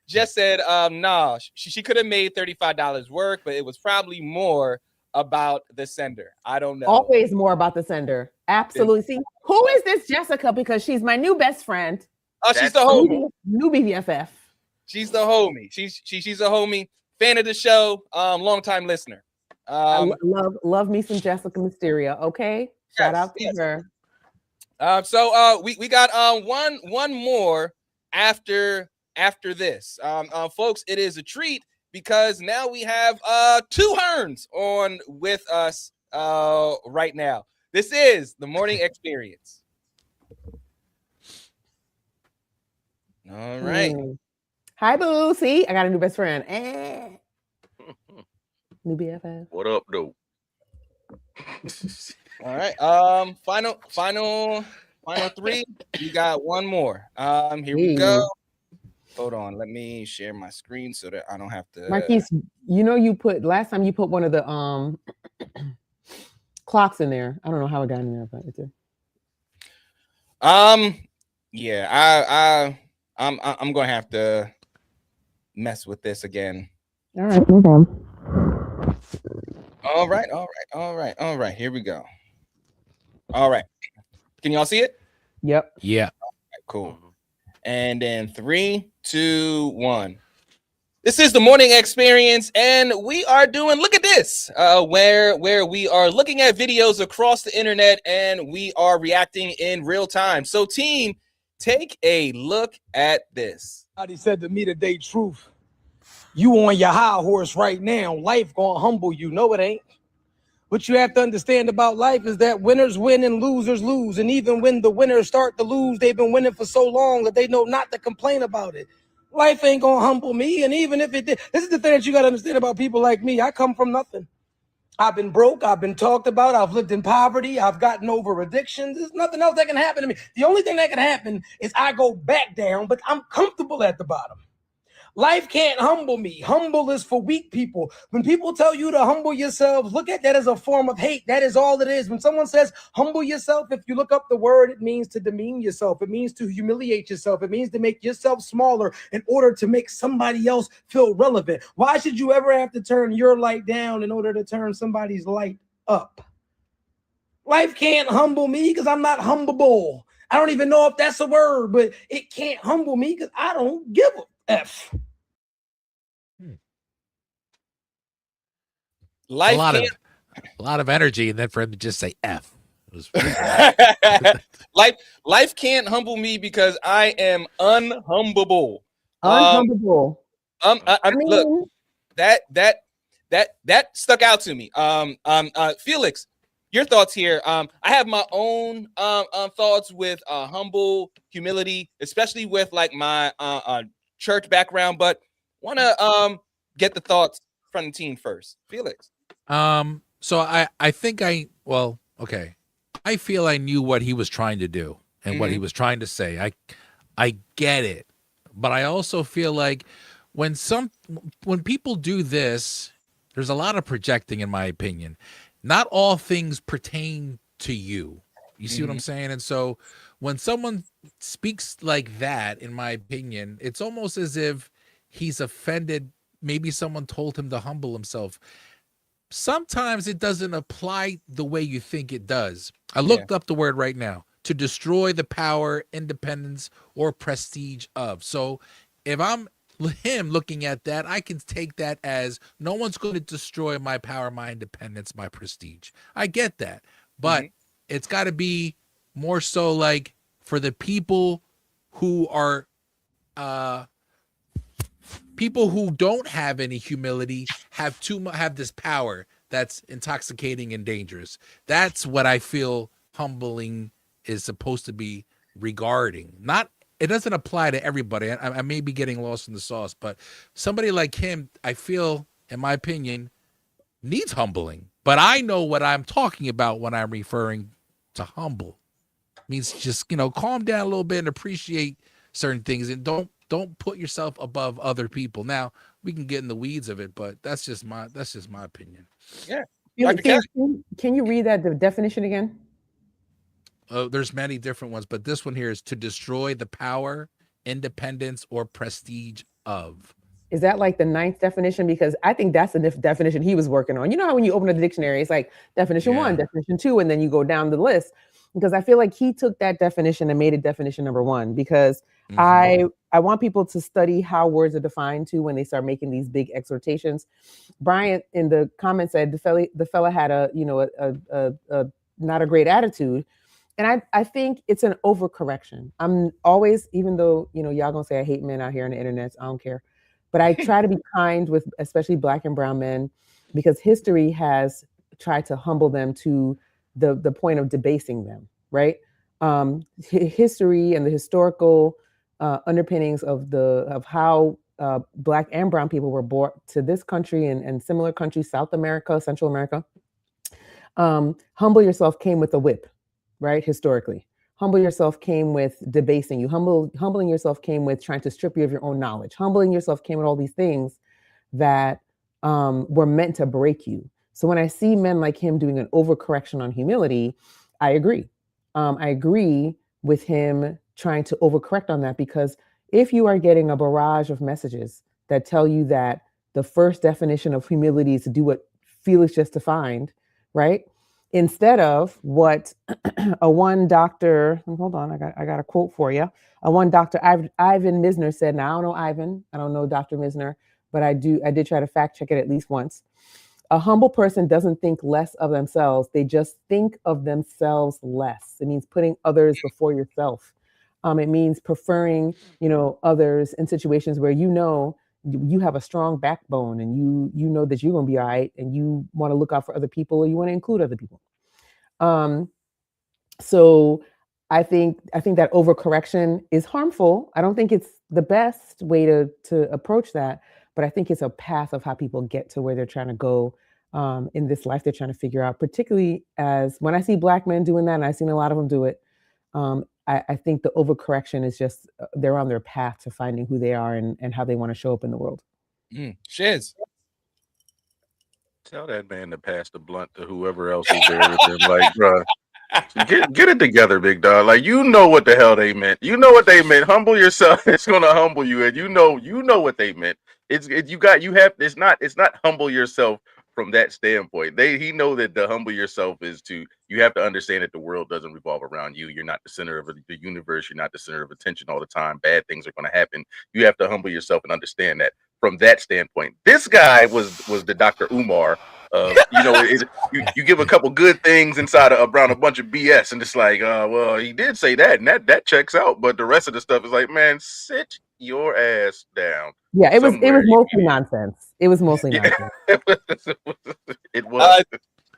Jess said, nah, she could have made $35 work, but it was probably more about the sender. I don't know. Always more about the sender. Absolutely. See, who is this Jessica? Because she's my new best friend. Oh, she's the homie. New BFF. She's the homie. She's a homie, fan of the show, long-time listener. I love me some Jessica Mysteria. Okay, shout out to her. So we got one more after this. Folks, it is a treat because now we have two Herns on with us right now. This is the morning experience. All right. Hi, boo. See, I got a new best friend. New BFF. What up, though? All right. Final three. You got one more. Here we go. Hold on. Let me share my screen so that I don't have to. Marquise, you know last time you put one of the clocks in there. I don't know how it got in there, but it's there. Yeah, I'm gonna have to mess with this again. All right, no problem. All right. Here we go. All right. Can y'all see it? Yep. Yeah. Right, cool. And then 3, 2, 1. This is the morning experience, and we are doing. Look at this, where we are looking at videos across the internet, and we are reacting in real time. So, team, take a look at this. Somebody said to me today, truth. You on your high horse right now. Life gonna humble you. No, it ain't. What you have to understand about life is that winners win and losers lose. And even when the winners start to lose, they've been winning for so long that they know not to complain about it. Life ain't gonna humble me. And even if it did, this is the thing that you gotta understand about people like me. I come from nothing. I've been broke. I've been talked about. I've lived in poverty. I've gotten over addictions. There's nothing else that can happen to me. The only thing that can happen is I go back down, but I'm comfortable at the bottom. Life can't humble me. Humble is for weak people. When people tell you to humble yourselves, look at that as a form of hate. That is all it is. When someone says humble yourself, if you look up the word, it means to demean yourself. It means to humiliate yourself. It means to make yourself smaller in order to make somebody else feel relevant. Why should you ever have to turn your light down in order to turn somebody's light up? Life can't humble me because I'm not humbleable. I don't even know if that's a word, but it can't humble me because I don't give a F. Life A lot of energy, and then for him to just say F. It was life can't humble me because I am unhumbable. Unhumbable. Look, that stuck out to me. Felix, your thoughts here. I have my own thoughts with humble humility, especially with like my church background, but want to get the thoughts from the team first. Felix. So I think okay. I feel I knew what he was trying to do and what he was trying to say. I get it. But I also feel like when people do this, there's a lot of projecting, in my opinion. Not all things pertain to you. You see what I'm saying? And so when someone speaks like that, in my opinion, it's almost as if he's offended. Maybe someone told him to humble himself. Sometimes it doesn't apply the way you think it does. I looked up the word right now. To destroy the power, independence, or prestige of. So if I'm him looking at that, I can take that as no one's going to destroy my power, my independence, my prestige. I get that. But it's got to be more so like for the people who are people who don't have any humility, have this power that's intoxicating and dangerous. That's what I feel humbling is supposed to be regarding. Not, it doesn't apply to everybody. I may be getting lost in the sauce, but somebody like him, I feel, in my opinion, needs humbling. But I know what I'm talking about when I'm referring to humble. It means just, calm down a little bit and appreciate certain things, and don't put yourself above other people. Now we can get in the weeds of it, but that's just my opinion. Yeah. Can you read the definition again? There's many different ones, but this one here is to destroy the power, independence, or prestige of. Is that like the 9th definition? Because I think that's the definition he was working on. You know how when you open up the dictionary, it's like definition 1, definition 2, and then you go down the list. Because I feel like he took that definition and made it definition number 1. Because I want people to study how words are defined too when they start making these big exhortations. Bryant in the comments said the fella had a not a great attitude. And I think it's an overcorrection. I'm always, even though, y'all gonna say I hate men out here on the internet, I don't care. But I try to be kind with especially Black and brown men, because history has tried to humble them to the point of debasing them, right? History and the historical underpinnings of how Black and brown people were brought to this country and similar countries, South America, Central America. Humble yourself came with a whip. Right? Historically, humble yourself came with debasing you. Humbling yourself came with trying to strip you of your own knowledge. Humbling yourself came with all these things that were meant to break you. So when I see men like him doing an overcorrection on humility, I agree. I agree with him trying to overcorrect on that, because if you are getting a barrage of messages that tell you that the first definition of humility is to do what Felix just defined, right? Instead of what a one doctor, hold on, I got a quote for you. A one Dr. Ivan Misner said. Now I don't know Ivan, I don't know Dr. Misner, but I did try to fact check it at least once. A humble person doesn't think less of themselves. They just think of themselves less. It means putting others before yourself. It means preferring, others in situations where you have a strong backbone and you know that you're going to be all right, and you want to look out for other people, or you want to include other people. So I think that overcorrection is harmful. I don't think it's the best way to approach that, but I think it's a path of how people get to where they're trying to go in this life. They're trying to figure out, particularly as when I see Black men doing that, and I've seen a lot of them do it. I think the overcorrection is just they're on their path to finding who they are and how they want to show up in the world. Shiz. Tell that man to pass the blunt to whoever else is there with him. Like, bro, get it together, big dog. Like, you know what the hell they meant. You know what they meant. Humble yourself. It's gonna humble you, and you know what they meant. It's not humble yourself from that standpoint. He know that the humble yourself is you have to understand that the world doesn't revolve around you. You're not the center of the universe. You're not the center of attention all the time. Bad things are going to happen. You have to humble yourself and understand that from that standpoint. This guy was the Dr. Umar. You give a couple good things inside around a bunch of BS, and it's like, well, he did say that, and that checks out. But the rest of the stuff is like, man, sit your ass down. Yeah, it was somewhere. mostly nonsense. It was mostly nonsense. It was.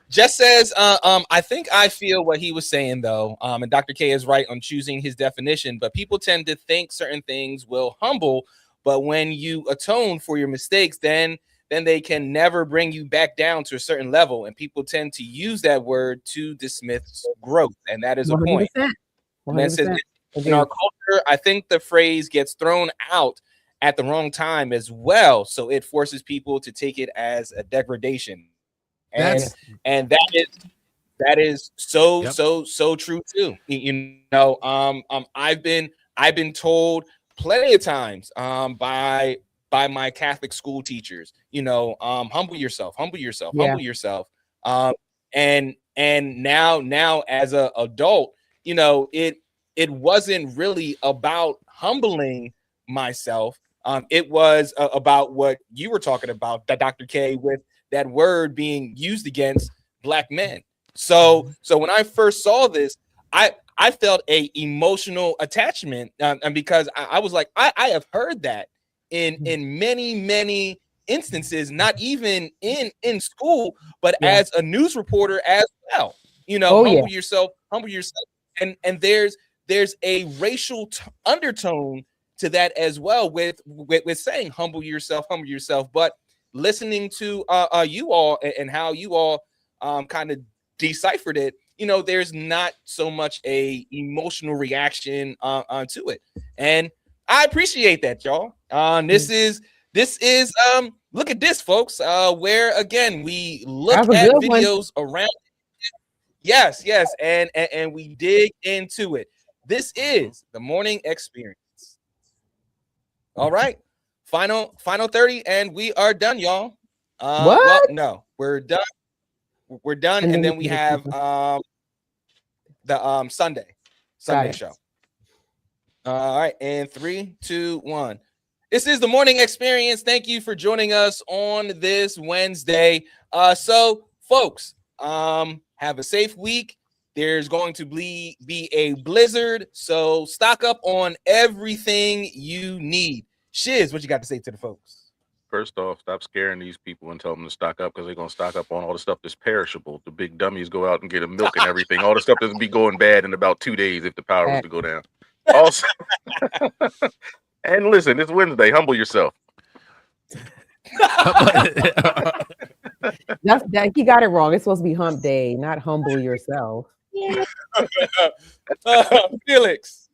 Jess says, I think I feel what he was saying though. And Dr. K is right on choosing his definition, but people tend to think certain things will humble, but when you atone for your mistakes, then they can never bring you back down to a certain level. And people tend to use that word to dismiss growth. And that is a point. 100%. And that says, in our culture, I think the phrase gets thrown out at the wrong time as well. So it forces people to take it as a degradation. And that is so true too. You know, I've been told plenty of times by my Catholic school teachers, you know, humble yourself. And now as an adult, you know, it wasn't really about humbling myself. It was about what you were talking about, that Dr. K, with that word being used against Black men. So when I first saw this, I felt a emotional attachment, and because I was like, I have heard that in many instances, not even in school, but as a news reporter as well. You know, humble yourself, and there's a racial undertone to that as well, with saying humble yourself. But listening to you all and how you all kind of deciphered it, you know, there's not so much a emotional reaction to it, and I appreciate that, y'all. This is look at this, folks, where again we look at videos around. Yes, and we dig into it. This is the morning experience. All right, final 30, and we are done, y'all. Well, no, we're done. We're done, and then we have the Sunday show. All right, and 3, 2, 1. This is the morning experience. Thank you for joining us on this Wednesday. So, folks, have a safe week. There's going to be a blizzard, so stock up on everything you need. Shiz, what you got to say to the folks? First off, stop scaring these people and tell them to stock up, because they're going to stock up on all the stuff that's perishable. The big dummies go out and get a milk and everything. All the stuff that's be going bad in about 2 days if the power was to go down. Also, and listen, it's Wednesday. Humble yourself. He got it wrong. It's supposed to be hump day, not humble yourself. Felix.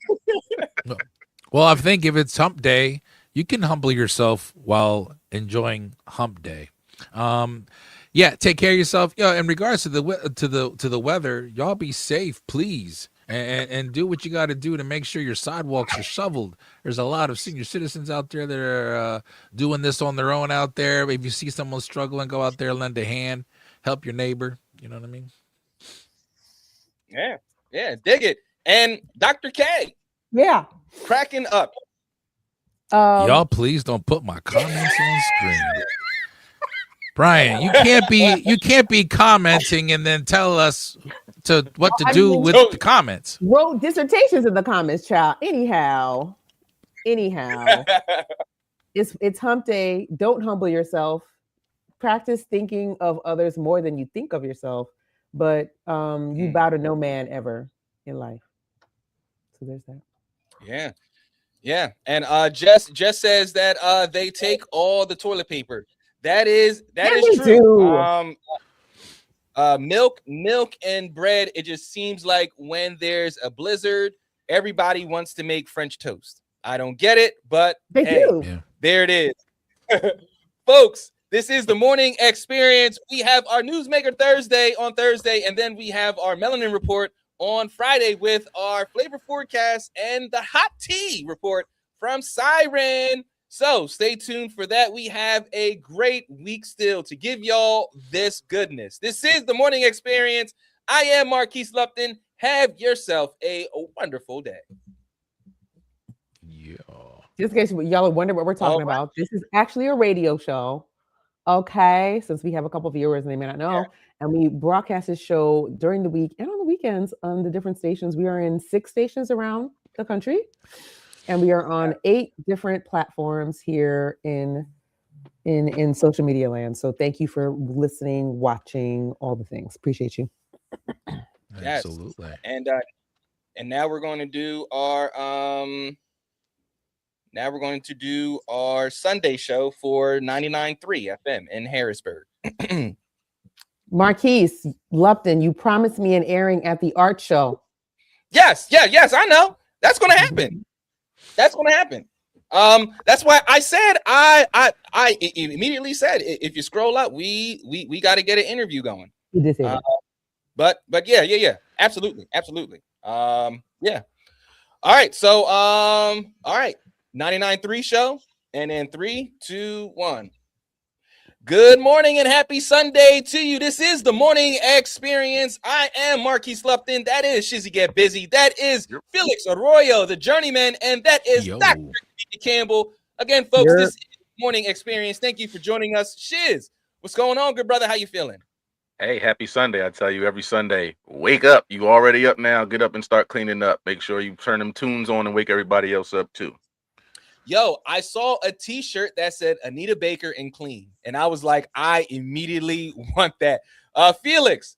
Well, I think if it's hump day, you can humble yourself while enjoying hump day. Take care of yourself. In regards to the weather, y'all be safe, please, and do what you got to do to make sure your sidewalks are shoveled. There's a lot of senior citizens out there that are doing this on their own out there. If you see someone struggling, go out there, lend a hand, help your neighbor. You know what I mean? Yeah, dig it. And Dr. K, cracking up. Y'all, please don't put my comments on screen. Brian, you can't be commenting and then tell us what to do with the comments. Wrote dissertations in the comments, child. Anyhow, it's hump day. Don't humble yourself. Practice thinking of others more than you think of yourself. But you bow to no man ever in life. So there's that. Yeah. And Jess says that they take all the toilet paper. That is true. Milk and bread. It just seems like when there's a blizzard, everybody wants to make French toast. I don't get it, but there it is. Folks, this is the morning experience. We have our Newsmaker Thursday on Thursday, and then we have our Melanin Report on Friday with our flavor forecast and the hot tea report from Siren. So stay tuned for that. We have a great week still to give y'all this goodness. This is the Morning Experience. I am Marquise Lupton. Have yourself a wonderful day. Yeah. Just in case y'all wonder what we're talking about, this is actually a radio show. Okay, since we have a couple of viewers and they may not know, and we broadcast this show during the week and on the weekends on the different stations. We are in 6 stations around the country, and we are on 8 different platforms here in social media land. So thank you for listening, watching, all the things. Appreciate you. Yes. Absolutely. And now we're going to do our Sunday show for 99.3 FM in Harrisburg. Marquise Lupton, you promised me an airing at the art show. Yes, I know. That's going to happen. That's going to happen. That's why I said I immediately said if you scroll up, we got to get an interview going. You did say that. But yeah, absolutely. Yeah. All right. So all right, 99.3 show, and then 3, 2, 1. Good morning and happy Sunday to you. This is the Morning Experience. I am Marquise Lupton. That is Shizzy Get Busy. That is Felix Arroyo, the journeyman, and that is Dr. Campbell. Again, folks, this is Morning Experience. Thank you for joining us. Shiz, what's going on, good brother? How you feeling? Hey, happy Sunday. I tell you every Sunday, wake up. You already up now. Get up and start cleaning up. Make sure you turn them tunes on and wake everybody else up too. Yo, I saw a t-shirt that said Anita Baker and clean. And I was like, I immediately want that. Felix,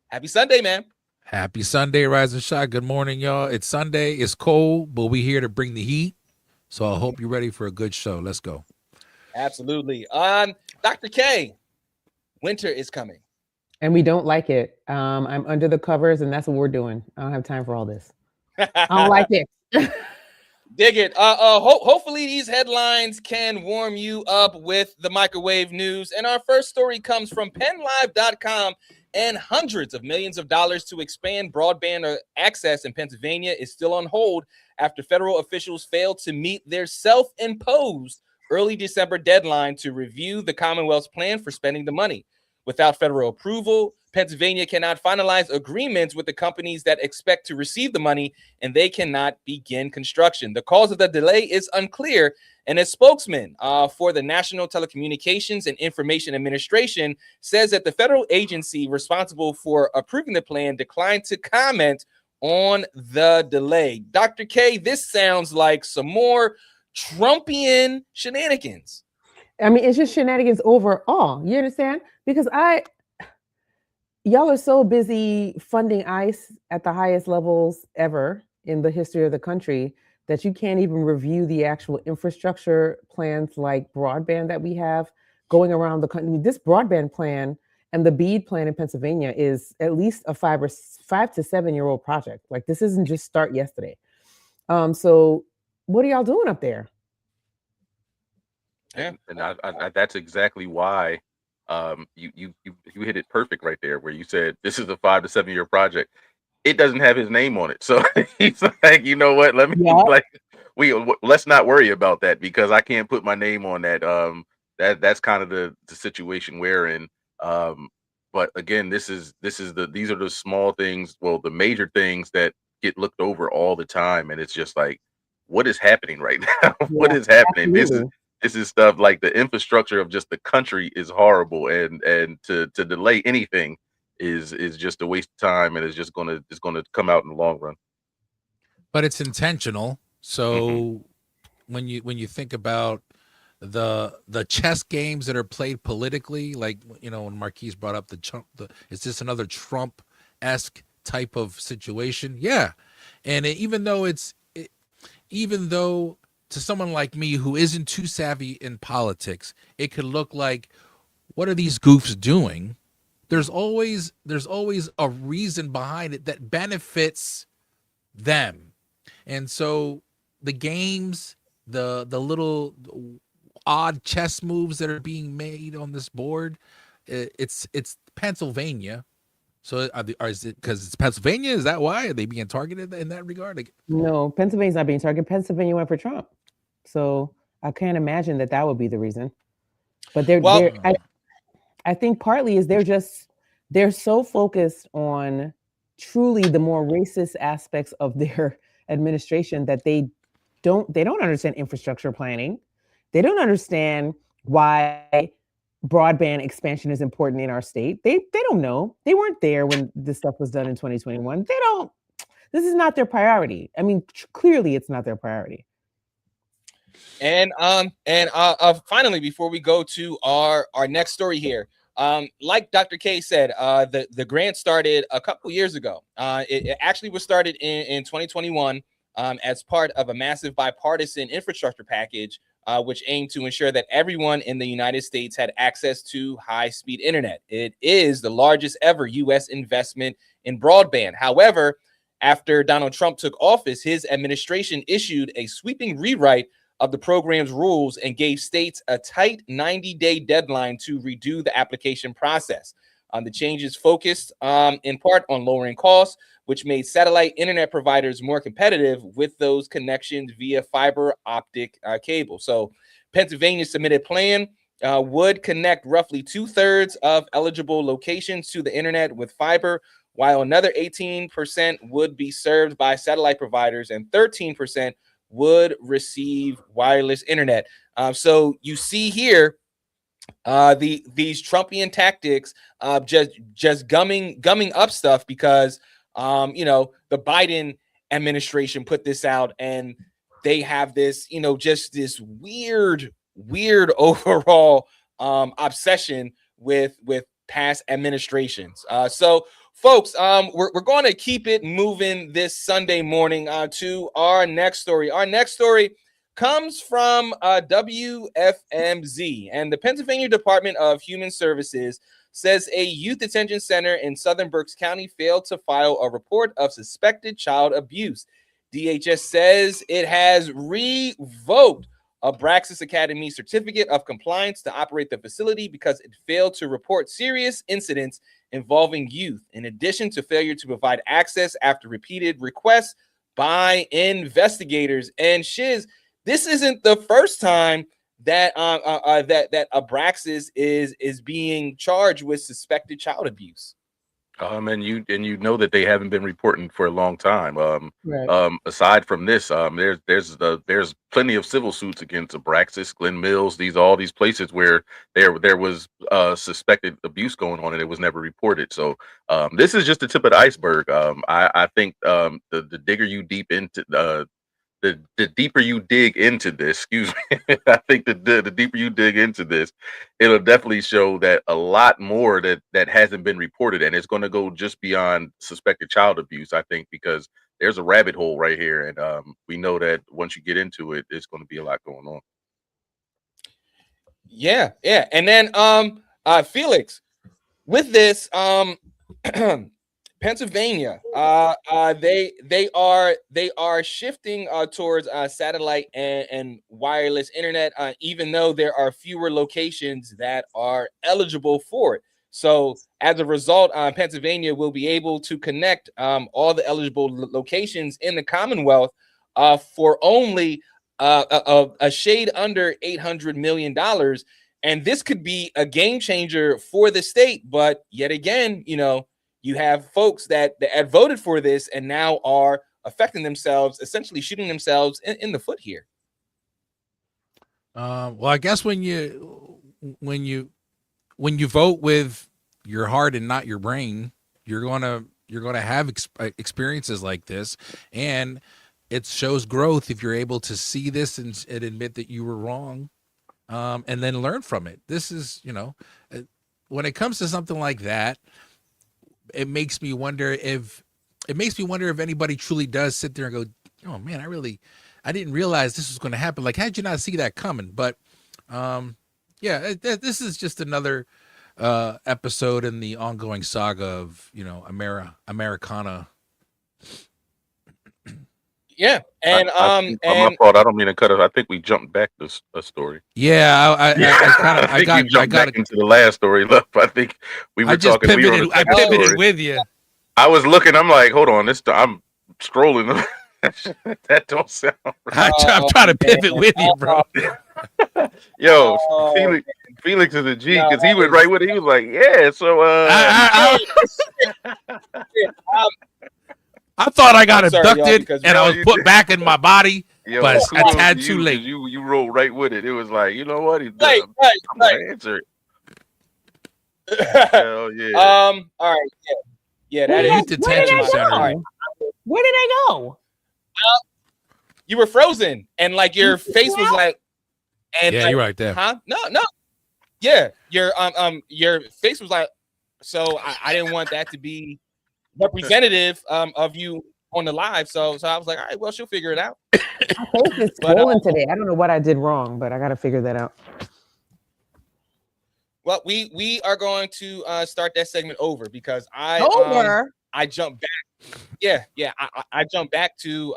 happy Sunday, man. Happy Sunday, Rise and Shine. Good morning, y'all. It's Sunday. It's cold, but we're here to bring the heat. So I hope you're ready for a good show. Let's go. Absolutely. Dr. K, winter is coming. And we don't like it. I'm under the covers, and that's what we're doing. I don't have time for all this. I don't like it. Dig it. Hopefully these headlines can warm you up with the microwave news. And our first story comes from PennLive.com. And hundreds of millions of dollars to expand broadband access in Pennsylvania is still on hold after federal officials failed to meet their self-imposed early December deadline to review the Commonwealth's plan for spending the money. Without federal approval, Pennsylvania cannot finalize agreements with the companies that expect to receive the money, and they cannot begin construction. The cause of the delay is unclear, and a spokesman for the National Telecommunications and Information Administration says that the federal agency responsible for approving the plan declined to comment on the delay. Dr. K, this sounds like some more Trumpian shenanigans. I mean, it's just shenanigans overall. You understand? Because y'all are so busy funding ICE at the highest levels ever in the history of the country that you can't even review the actual infrastructure plans like broadband that we have going around the country. This broadband plan and the BEAD plan in Pennsylvania is at least a 5 to 7 year old project. Like, this isn't just start yesterday. So what are y'all doing up there? Yeah, and I that's exactly why you hit it perfect right there, where you said this is a 5 to 7 year project. It doesn't have his name on it, so he's like, you know what? Let's not worry about that because I can't put my name on that. That's kind of the situation we're in. But again, these are the small things. Well, the major things that get looked over all the time, and it's just like, what is happening right now? What is happening? Absolutely. This is stuff like the infrastructure of just the country is horrible, and to delay anything is just a waste of time, and it's gonna come out in the long run. But it's intentional. So when you think about the chess games that are played politically, like, you know, when Marquise brought up is this another Trump-esque type of situation? Yeah. And even though to someone like me who isn't too savvy in politics, it could look like, what are these goofs doing? There's always a reason behind it that benefits them. And so the games, the little odd chess moves that are being made on this board, it's Pennsylvania. So is it because it's Pennsylvania? Is that why? Are they being targeted in that regard? No, Pennsylvania's not being targeted. Pennsylvania went for Trump. So I can't imagine that would be the reason. But they're Well- I think partly is they're so focused on truly the more racist aspects of their administration that they don't understand infrastructure planning. They don't understand why broadband expansion is important in our state. They don't know. They weren't there when this stuff was done in 2021. This is not their priority. I mean, clearly it's not their priority. And finally, before we go to our next story here, like Dr. K said, the grant started a couple years ago. It actually was started in 2021 as part of a massive bipartisan infrastructure package, which aimed to ensure that everyone in the United States had access to high-speed internet. It is the largest ever U.S. investment in broadband. However, after Donald Trump took office, his administration issued a sweeping rewrite of the program's rules and gave states a tight 90-day deadline to redo the application process. The changes focused in part on lowering costs, which made satellite internet providers more competitive with those connections via fiber optic cable. So Pennsylvania's submitted plan would connect roughly 2/3 of eligible locations to the internet with fiber, while another 18% would be served by satellite providers and 13% would receive wireless internet. So you see here these Trumpian tactics, just gumming up stuff because the Biden administration put this out, and they have this just this weird overall obsession with past administrations. So folks, we're going to keep it moving this Sunday morning to our next story. Our next story comes from WFMZ, and the Pennsylvania Department of Human Services says a youth detention center in southern Berks County failed to file a report of suspected child abuse. DHS says it has revoked Abraxas Academy's certificate of compliance to operate the facility because it failed to report serious incidents involving youth, in addition to failure to provide access after repeated requests by investigators. And Shiz, this isn't the first time that that Abraxas is being charged with suspected child abuse. And you know that they haven't been reporting for a long time. Right. Aside from this, there's plenty of civil suits against Abraxas, Glen Mills, all these places where there was suspected abuse going on and it was never reported. So this is just the tip of the iceberg. I think the digger you deep into the deeper you dig into this, excuse me, I think the deeper you dig into this, it'll definitely show that a lot more that hasn't been reported, and it's going to go just beyond suspected child abuse, I think, because there's a rabbit hole right here, and we know that once you get into it, it's going to be a lot going on. Yeah. And then Felix, with this Pennsylvania, they are shifting towards satellite and wireless internet, even though there are fewer locations that are eligible for it. So as a result, Pennsylvania will be able to connect all the eligible locations in the Commonwealth for only a shade under $800 million. And this could be a game changer for the state. But yet again, you have folks that had voted for this and now are affecting themselves, essentially shooting themselves in the foot here. Well, I guess when you vote with your heart and not your brain, you're gonna have experiences like this, and it shows growth if you're able to see this and admit that you were wrong, and then learn from it. This is, when it comes to something like that, it makes me wonder if anybody truly does sit there and go, oh man, I didn't realize this was going to happen. Like, how'd you not see that coming? But this is just another episode in the ongoing saga of Americana. Yeah, and my fault. I don't mean to cut it. I think we jumped back this a story. Yeah, I got back into the last story. Look, I think we were talking. I pivoted with you. I was looking. I'm like, hold on. I'm scrolling. That don't sound right. I'm trying to pivot with you, bro. Yo, Oh, Felix is a G no, because he that went is right with it. He was like, yeah, so I, shit. I thought I got I'm sorry, y'all, abducted because and I no, was you put back in my body, yo, but a kudos to tad too you because late. you rolled right with it. It was like, you know what? right, I'm gonna answer it. right. Hell yeah. All right, yeah, The that youth is detention my bad. All center. right, Where did I go? you were frozen, and like your face was like, and Yeah, like, you're right there. huh? No, yeah, your face was like, so I didn't want that to be representative of you on the live, so I was like, all right, well, she'll figure it out. My face is But swollen today. I don't know what I did wrong, but I got to figure that out. well, we are going to start that segment over because I jumped back. Yeah, I jumped back to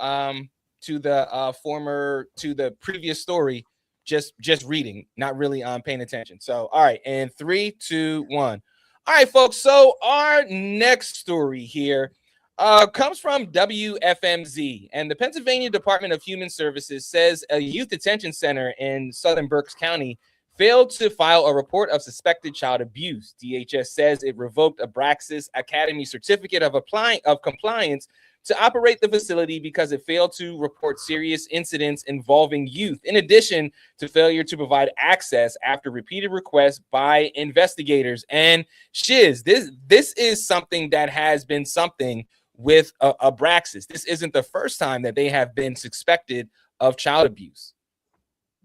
the previous story, just reading, not really paying attention. So all right, and 3, 2, 1. All right, folks. So our next story here comes from WFMZ, and the Pennsylvania Department of Human Services says a youth detention center in southern Berks County failed to file a report of suspected child abuse. DHS says it revoked Abraxas Academy certificate of compliance to operate the facility because it failed to report serious incidents involving youth, in addition to failure to provide access after repeated requests by investigators. And Shiz, this is something that has been something with Abraxas. This isn't the first time that they have been suspected of child abuse.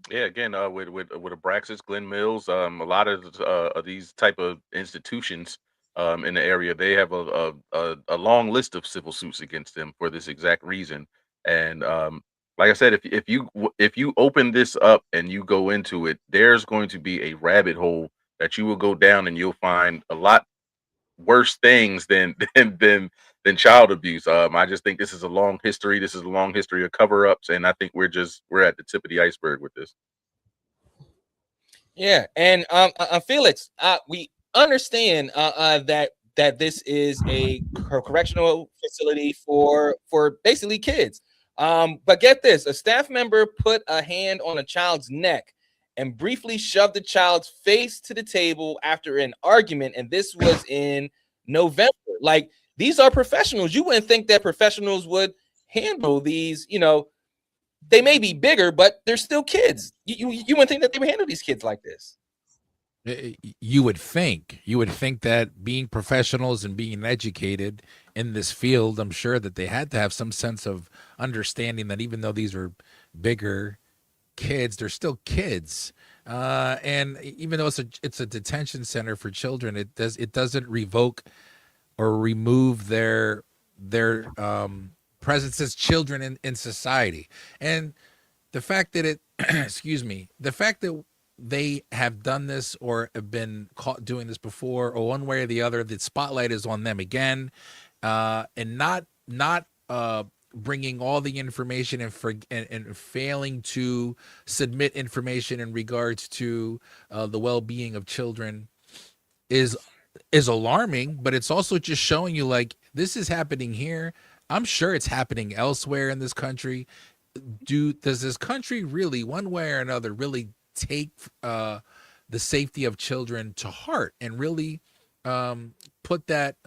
Yeah, again, with Abraxas, Glen Mills, a lot of these type of institutions in the area, they have a long list of civil suits against them for this exact reason. And like I said, if you open this up and you go into it, there's going to be a rabbit hole that you will go down, and you'll find a lot worse things than than child abuse. I just think this is a long history. This is a long history of cover ups, and I think we're at the tip of the iceberg with this. Yeah, and Felix, we understand that this is a correctional facility for basically kids. But get this: a staff member put a hand on a child's neck and briefly shoved the child's face to the table after an argument, and this was in November. Like, these are professionals. You wouldn't think that professionals would handle these, they may be bigger, but they're still kids. You wouldn't think that they would handle these kids like this. You would think that being professionals and being educated in this field, I'm sure that they had to have some sense of understanding that even though these are bigger kids, they're still kids. And even though it's a detention center for children, it doesn't revoke or remove their presence as children in society. And the fact that the fact that they have done this or have been caught doing this before, or one way or the other, the spotlight is on them again, and not bringing all the information and failing to submit information in regards to the well-being of children is alarming. But it's also just showing you, like, this is happening here. I'm sure it's happening elsewhere in this country. Does this country really, one way or another, really take the safety of children to heart and really put that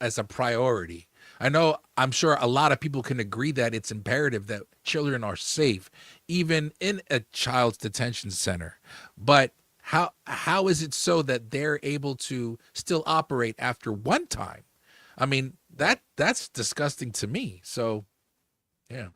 as a priority? I'm sure a lot of people can agree that it's imperative that children are safe, even in a child's detention center. But how is it so that they're able to still operate after one time? I mean, that's disgusting to me. So, yeah.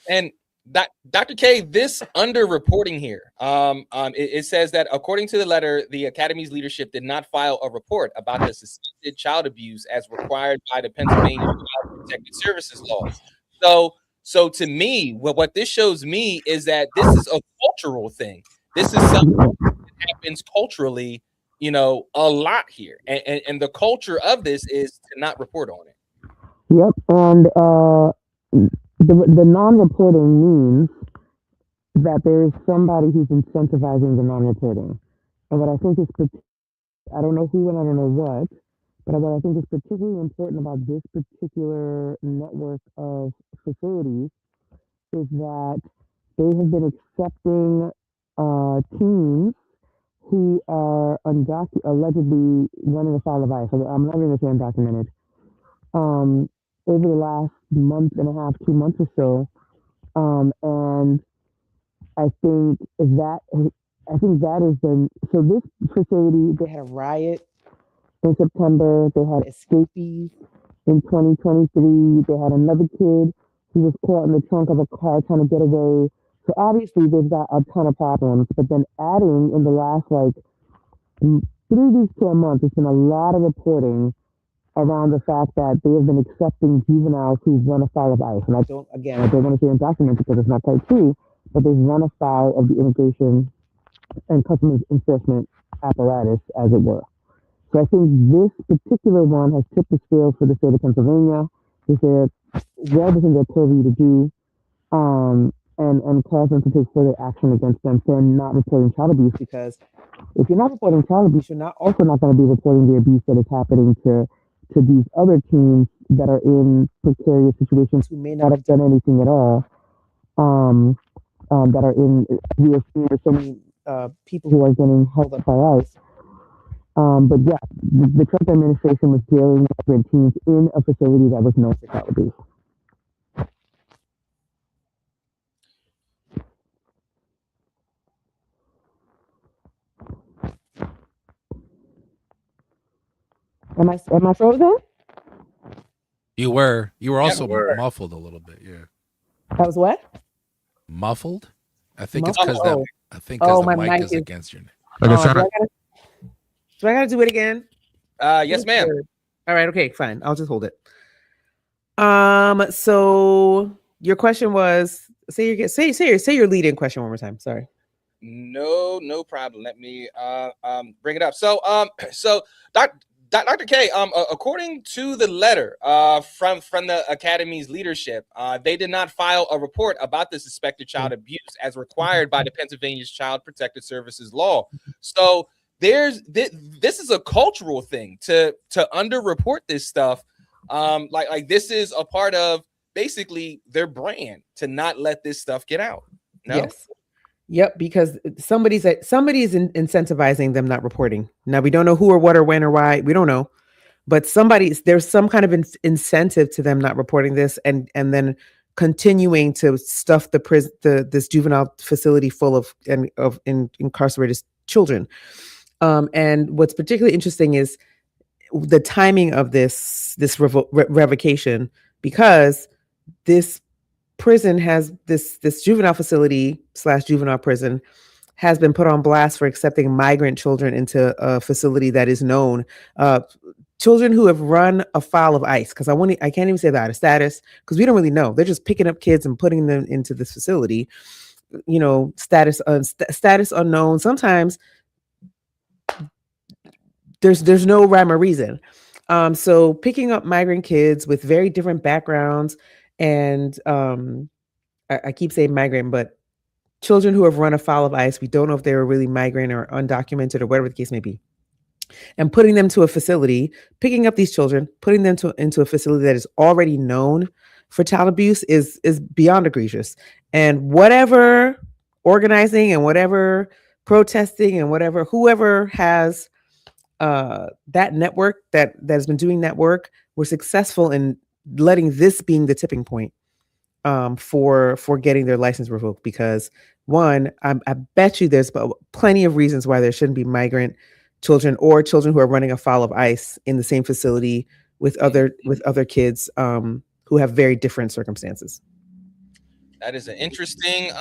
And that, Dr. K, this underreporting here, it says that according to the letter, the Academy's leadership did not file a report about the suspected child abuse as required by the Pennsylvania Child Protective Services law. So to me, what this shows me is that this is a cultural thing. This is something that happens culturally, a lot here. And the culture of this is to not report on it. Yep, and the non-reporting means that there is somebody who's incentivizing the non-reporting. And what I think is, I don't know who and I don't know what, but what I think is particularly important about this particular network of facilities is that they have been accepting teens who are allegedly running afoul of ice. I'm not even saying undocumented. Over the last month and a half, 2 months or so, and I think that has been so. This facility, they had a riot in September. They had escapees in 2023. They had another kid who was caught in the trunk of a car trying to get away. So obviously they've got a ton of problems. But then adding in the last 3 weeks to a month, there's been a lot of reporting around the fact that they have been accepting juveniles who've run afoul of ICE. And I don't want to say undocumented because it's not quite true, but they've run afoul of the immigration and customs enforcement apparatus, as it were. So I think this particular one has tipped the scale for the state of Pennsylvania. They said well within their purview to do, and cause them to take further action against them for not reporting child abuse. Because if you're not reporting child abuse, you're also not going to be reporting the abuse that is happening to these other teens that are in precarious situations who may not have done anything at all. That are in, we are seeing so many people who are getting held up by ICE. But yeah, the Trump administration was jailing migrant teens in a facility that was known for child abuse. Am I frozen? You were also were. muffled a little bit. Yeah. That was what? Muffled? I think it's Muffled? because my the mic mic is is- against your neck. Do I gotta do it again? Yes, ma'am. All right. Okay. Fine. I'll just hold it. So your question was say your lead-in question one more time. Sorry. No problem. Let me bring it up. So Dr. K, according to the letter from the Academy's leadership, they did not file a report about the suspected child abuse as required by the Pennsylvania's Child Protective Services law. So this is a cultural thing to underreport this stuff. Like this is a part of basically their brand to not let this stuff get out. No? Yes. Yep, because somebody's incentivizing them not reporting. Now we don't know who or what or when or why. We don't know, but there's some kind of incentive to them not reporting this, and then continuing to stuff this juvenile facility full of incarcerated children. And what's particularly interesting is the timing of this revocation, because this prison has this juvenile facility / juvenile prison has been put on blast for accepting migrant children into a facility that is known children who have run afoul of ICE, because I can't even say that out of status because we don't really know. They're just picking up kids and putting them into this facility, status unknown. Sometimes there's no rhyme or reason. So picking up migrant kids with very different backgrounds. And I keep saying migrant, but children who have run afoul of ICE, we don't know if they were really migrant or undocumented or whatever the case may be, and putting them to a facility, picking up these children, putting them into a facility that is already known for child abuse is beyond egregious. And whatever organizing and whatever protesting and whoever has that network that has been doing that work were successful in letting this being the tipping point for getting their license revoked. Because one, I bet you there's plenty of reasons why there shouldn't be migrant children or children who are running afoul of ICE in the same facility with other kids who have very different circumstances. That is an interesting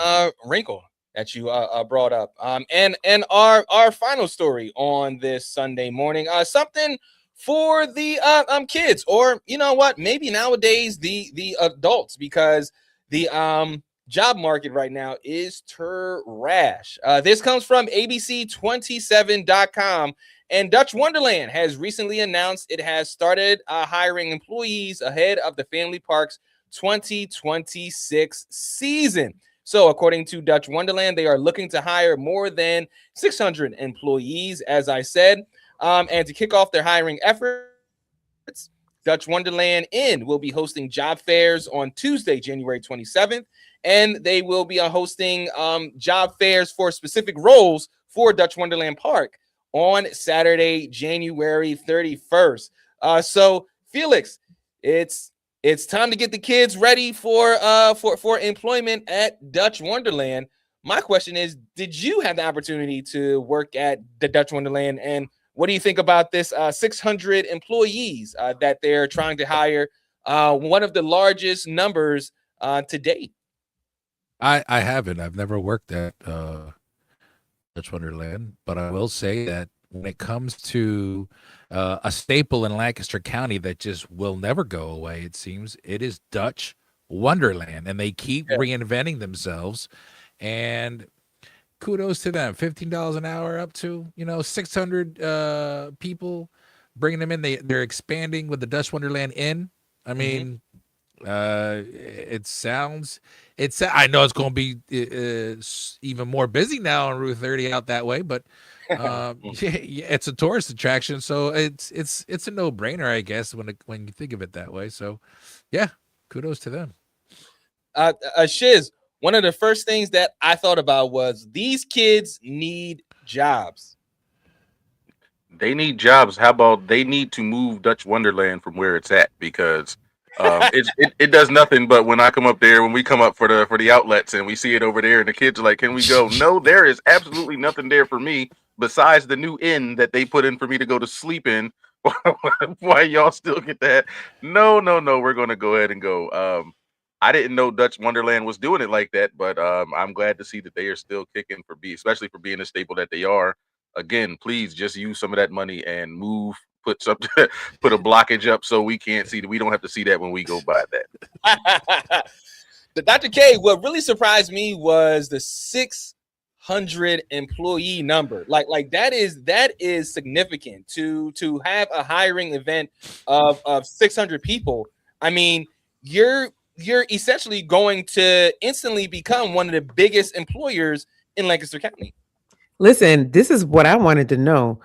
wrinkle that you brought up. And our final story on this Sunday morning, something for the kids, or you know what, maybe nowadays the adults, because the job market right now is trash. This comes from ABC27.com, and Dutch Wonderland has recently announced it has started hiring employees ahead of the Family Park's 2026 season. So according to Dutch Wonderland, they are looking to hire more than 600 employees, as I said. And to kick off their hiring efforts, Dutch Wonderland Inn will be hosting job fairs on Tuesday, January 27th, and they will be hosting job fairs for specific roles for Dutch Wonderland Park on Saturday, January 31st. So Felix, it's time to get the kids ready for employment at Dutch Wonderland. My question is, did you have the opportunity to work at the Dutch Wonderland, and what do you think about this 600 employees that they're trying to hire? One of the largest numbers to date. I haven't. I've never worked at Dutch Wonderland, but I will say that when it comes to a staple in Lancaster County that just will never go away, it seems, it is Dutch Wonderland, and they keep reinventing themselves. And kudos to them. $15 an hour up to 600 people, bringing them in. They're expanding with the Dutch Wonderland Inn. I mean, it sounds. I know it's going to be even more busy now on Route 30 out that way, but yeah, it's a tourist attraction, so it's a no brainer, I guess, when you think of it that way. So, yeah, kudos to them. Shiz, one of the first things that I thought about was these kids need jobs. They need jobs. How about they need to move Dutch Wonderland from where it's at, because it does nothing but when I come up there, when we come up for the outlets and we see it over there and the kids are like, can we go? No, there is absolutely nothing there for me besides the new inn that they put in for me to go to sleep in. Why y'all still get that? No, we're gonna go ahead and go. I didn't know Dutch Wonderland was doing it like that, but I'm glad to see that they are still kicking especially for being a staple that they are. Again, please just use some of that money and move, put a blockage up so we can't see that. We don't have to see that when we go by that. The Dr. K, what really surprised me was the 600 employee number. Like that is significant to have a hiring event of 600 people. I mean, you're essentially going to instantly become one of the biggest employers in Lancaster County. Listen, this is what I wanted to know.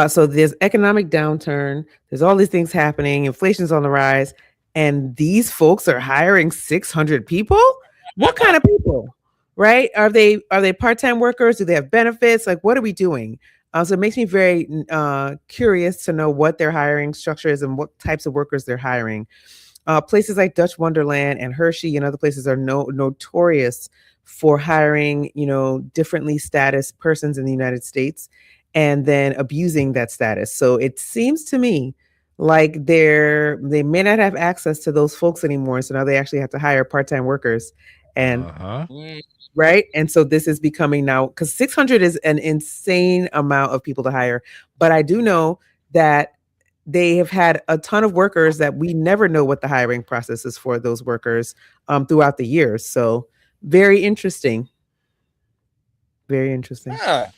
So there's economic downturn. There's all these things happening. Inflation's on the rise. And these folks are hiring 600 people? What kind of people? Right? Are they part-time workers? Do they have benefits? Like, what are we doing? So it makes me very curious to know what their hiring structure is and what types of workers they're hiring. Places like Dutch Wonderland and Hershey and other places are notorious for hiring, differently status persons in the United States and then abusing that status. So it seems to me like they may not have access to those folks anymore. So now they actually have to hire part-time workers. And right. And so this is becoming now, because 600 is an insane amount of people to hire. But I do know that they have had a ton of workers that we never know what the hiring process is for those workers throughout the years. So very interesting. Very interesting. Yeah.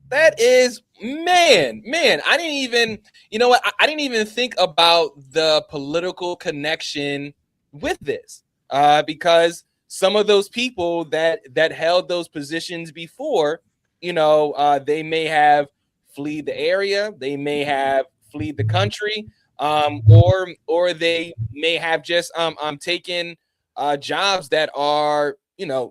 That is, man, I didn't even, I didn't even think about the political connection with this because some of those people that held those positions before, they may have fled the area, they may have fled the country, or they may have just taken jobs that are,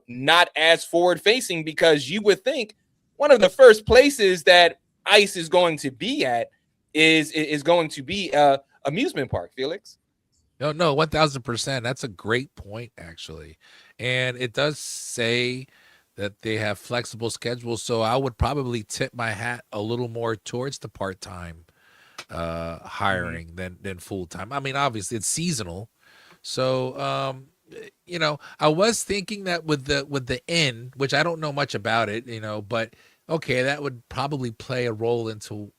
not as forward facing, because you would think one of the first places that ICE is going to be at is going to be a amusement park, Felix. No, 1000%. That's a great point, actually. And it does say that they have flexible schedules. So I would probably tip my hat a little more towards the part-time hiring than full-time. I mean, obviously it's seasonal. So, I was thinking that with the inn, which I don't know much about it, but okay, that would probably play a role into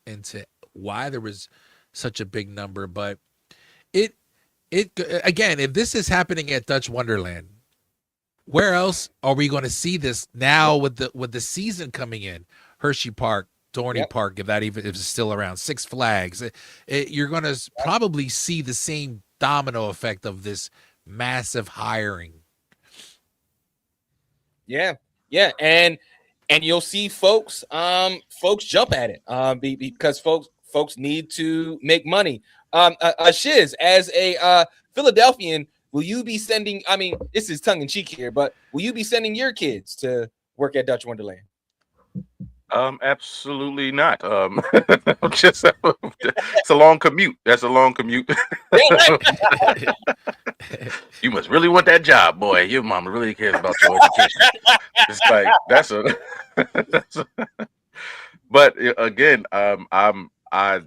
why there was such a big number. But it again, if this is happening at Dutch Wonderland, where else are we going to see this now with the season coming in? Hershey Park, Dorney Park, if it's still around, Six Flags, you're going to probably see the same domino effect of this massive hiring. Yeah, and you'll see folks jump at it because folks need to make money. Shiz, as a Philadelphian, will you be sending? I mean, this is tongue in cheek here, but will you be sending your kids to work at Dutch Wonderland? Absolutely not. Just it's a long commute. That's a long commute. You must really want that job, boy. Your mama really cares about your education. It's like that's a. But again, I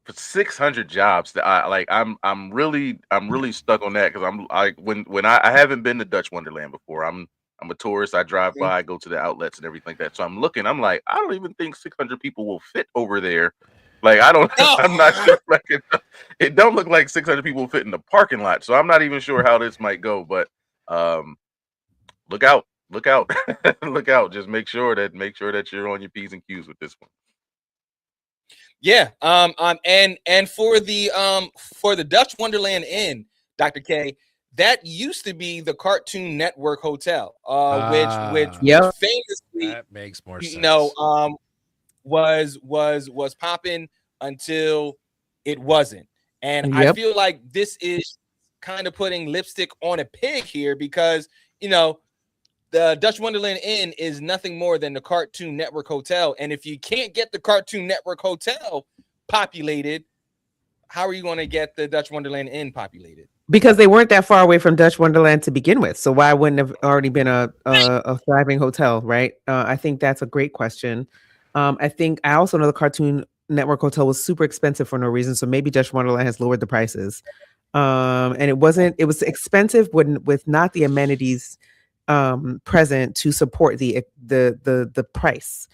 for 600 jobs that I like. I'm really stuck on that because I haven't been to Dutch Wonderland before. I'm a tourist. I drive by, go to the outlets and everything like that. So I'm looking. I'm like, I don't even think 600 people will fit over there. Like I don't. I'm not sure. Like it don't look like 600 people will fit in the parking lot. So I'm not even sure how this might go. But look out, look out, look out. Just make sure that you're on your P's and Q's with this one. Yeah. And for the Dutch Wonderland Inn, Dr. K, that used to be the Cartoon Network Hotel, which Yep. famously, That makes more sense. you know, was popping until it wasn't. And I Yep. feel like this is kind of putting lipstick on a pig here because, you know, the Dutch Wonderland Inn is nothing more than the Cartoon Network Hotel. And if you can't get the Cartoon Network Hotel populated, how are you going to get the Dutch Wonderland Inn populated? Because they weren't that far away from Dutch Wonderland to begin with. So why wouldn't have already been a thriving hotel, right? I think that's a great question. I also know the Cartoon Network Hotel was super expensive for no reason. So maybe Dutch Wonderland has lowered the prices. And it was expensive with not the amenities present to support the price.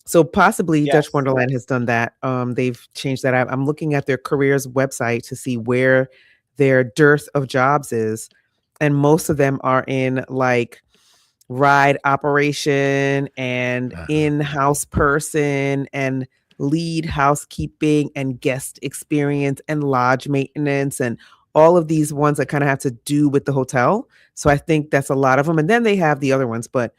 So possibly Yes. Dutch Wonderland has done that. They've changed that. I'm looking at their careers website to see where their dearth of jobs is, and most of them are in like ride operation and in-house person and lead housekeeping and guest experience and lodge maintenance and all of these ones that kind of have to do with the hotel. So I think that's a lot of them. And then they have the other ones, but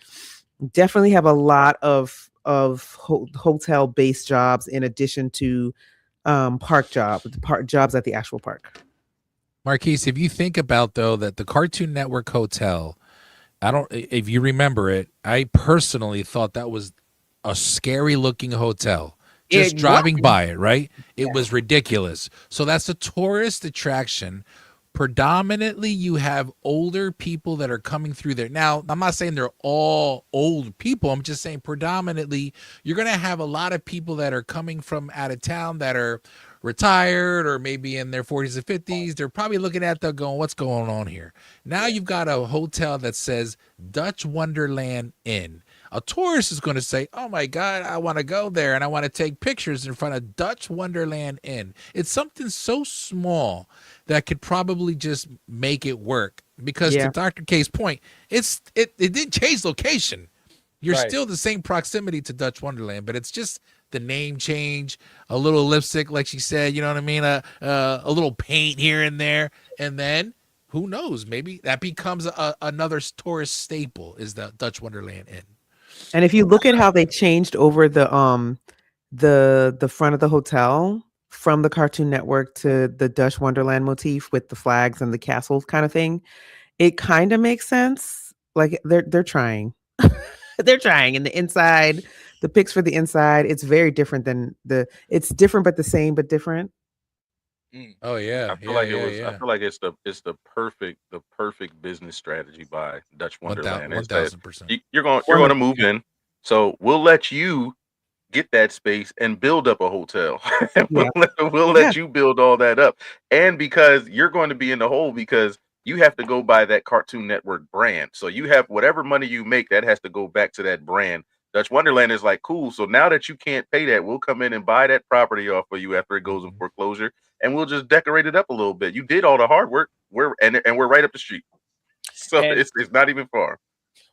definitely have a lot of hotel based jobs in addition to park jobs at the actual park. Marquise, if you think about though that the Cartoon Network Hotel, if you remember it, I personally thought that was a scary looking hotel. Just driving by it, right? It was ridiculous. So that's a tourist attraction. Predominantly, you have older people that are coming through there. Now, I'm not saying they're all old people. I'm just saying predominantly, you're going to have a lot of people that are coming from out of town that are retired or maybe in their 40s and 50s. They're probably looking at that going, what's going on here? Now you've got a hotel that says Dutch Wonderland Inn. A tourist is going to say, oh my God, I want to go there and I want to take pictures in front of Dutch Wonderland Inn. It's something so small that could probably just make it work. Because to Dr. K's point, it didn't change location. You're still the same proximity to Dutch Wonderland, but it's just the name change, a little lipstick, like she said, you know what I mean? A little paint here and there. And then who knows? Maybe that becomes another tourist staple is the Dutch Wonderland Inn. And if you look at how they changed over the front of the hotel from the Cartoon Network to the Dutch Wonderland motif with the flags and the castle kind of thing, it kind of makes sense. Like they're trying. They're trying. And the inside, the pics for the inside, it's very different than it's different but the same but different. Oh yeah. I feel I feel like it's the perfect business strategy by Dutch Wonderland. 1,000%. You're going to move in, so we'll let you get that space and build up a hotel. We'll let you build all that up, and because you're going to be in the hole because you have to go by that Cartoon Network brand. So you have whatever money you make that has to go back to that brand. Dutch Wonderland is like, cool. So now that you can't pay that, we'll come in and buy that property off of you after it goes in foreclosure, and we'll just decorate it up a little bit. You did all the hard work. We're right up the street, so it's not even far.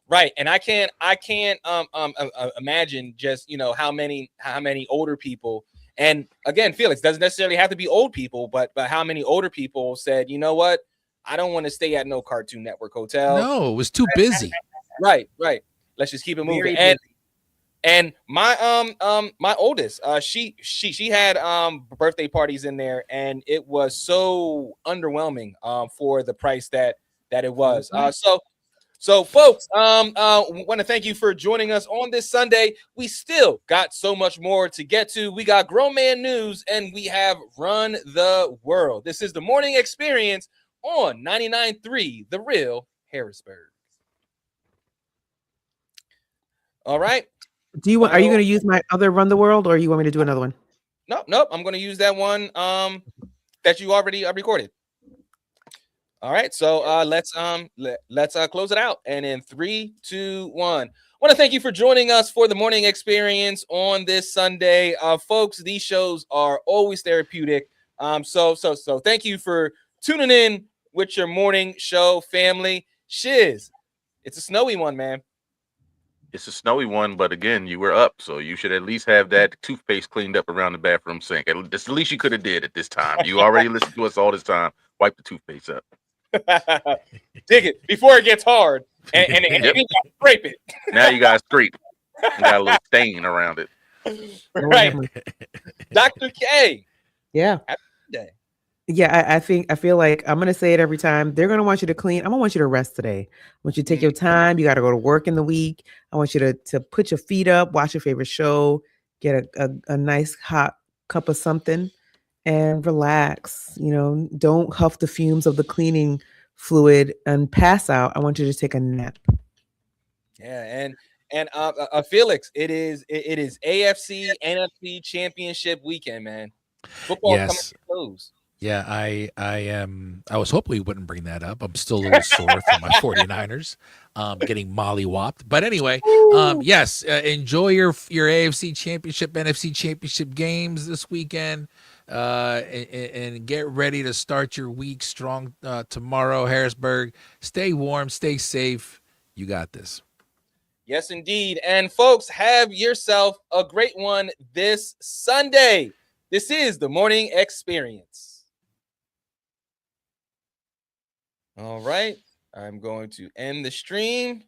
Right, and I can't imagine just how many older people. And again, Felix, doesn't necessarily have to be old people, but how many older people said, you know what, I don't want to stay at no Cartoon Network hotel. No, it was too busy. Right. Let's just keep it moving. And And my oldest, she had birthday parties in there, and it was so underwhelming for the price that it was. So folks, want to thank you for joining us on this Sunday. We still got so much more to get to. We got grown man news, and we have run the world. This is the morning experience on 99.3 The Real Harrisburg. All right. Do you want? Are you going to use my other Run the World, or you want me to do another one? Nope. I'm going to use that one that you already recorded. All right, so let's close it out, and in 3, 2, 1. I want to thank you for joining us for the morning experience on this Sunday, folks. These shows are always therapeutic. So thank you for tuning in with your morning show, family. Shiz, it's a snowy one, man. It's a snowy one, but again, you were up, so you should at least have that toothpaste cleaned up around the bathroom sink. That's the least you could have did at this time. You already listened to us all this time. Wipe the toothpaste up. Dig it before it gets hard, and yep. You gotta scrape it. Now you got to scrape. You got a little stain around it. Right, Dr. K. Yeah. Happy day. Yeah, I feel like I'm gonna say it every time. They're gonna want you to clean. I'm gonna want you to rest today. I want you to take your time. You got to go to work in the week. I want you to put your feet up, watch your favorite show, get a nice hot cup of something, and relax. You know, don't huff the fumes of the cleaning fluid and pass out. I want you to take a nap. Yeah, and Felix, it is AFC NFC Championship weekend, man. Football coming to close. Yeah, I was hoping we wouldn't bring that up. I'm still a little sore from my 49ers getting mollywopped. But anyway, yes, enjoy your AFC Championship, NFC Championship games this weekend. And get ready to start your week strong tomorrow, Harrisburg. Stay warm, stay safe. You got this. Yes, indeed. And folks, have yourself a great one this Sunday. This is the morning experience. All right, I'm going to end the stream.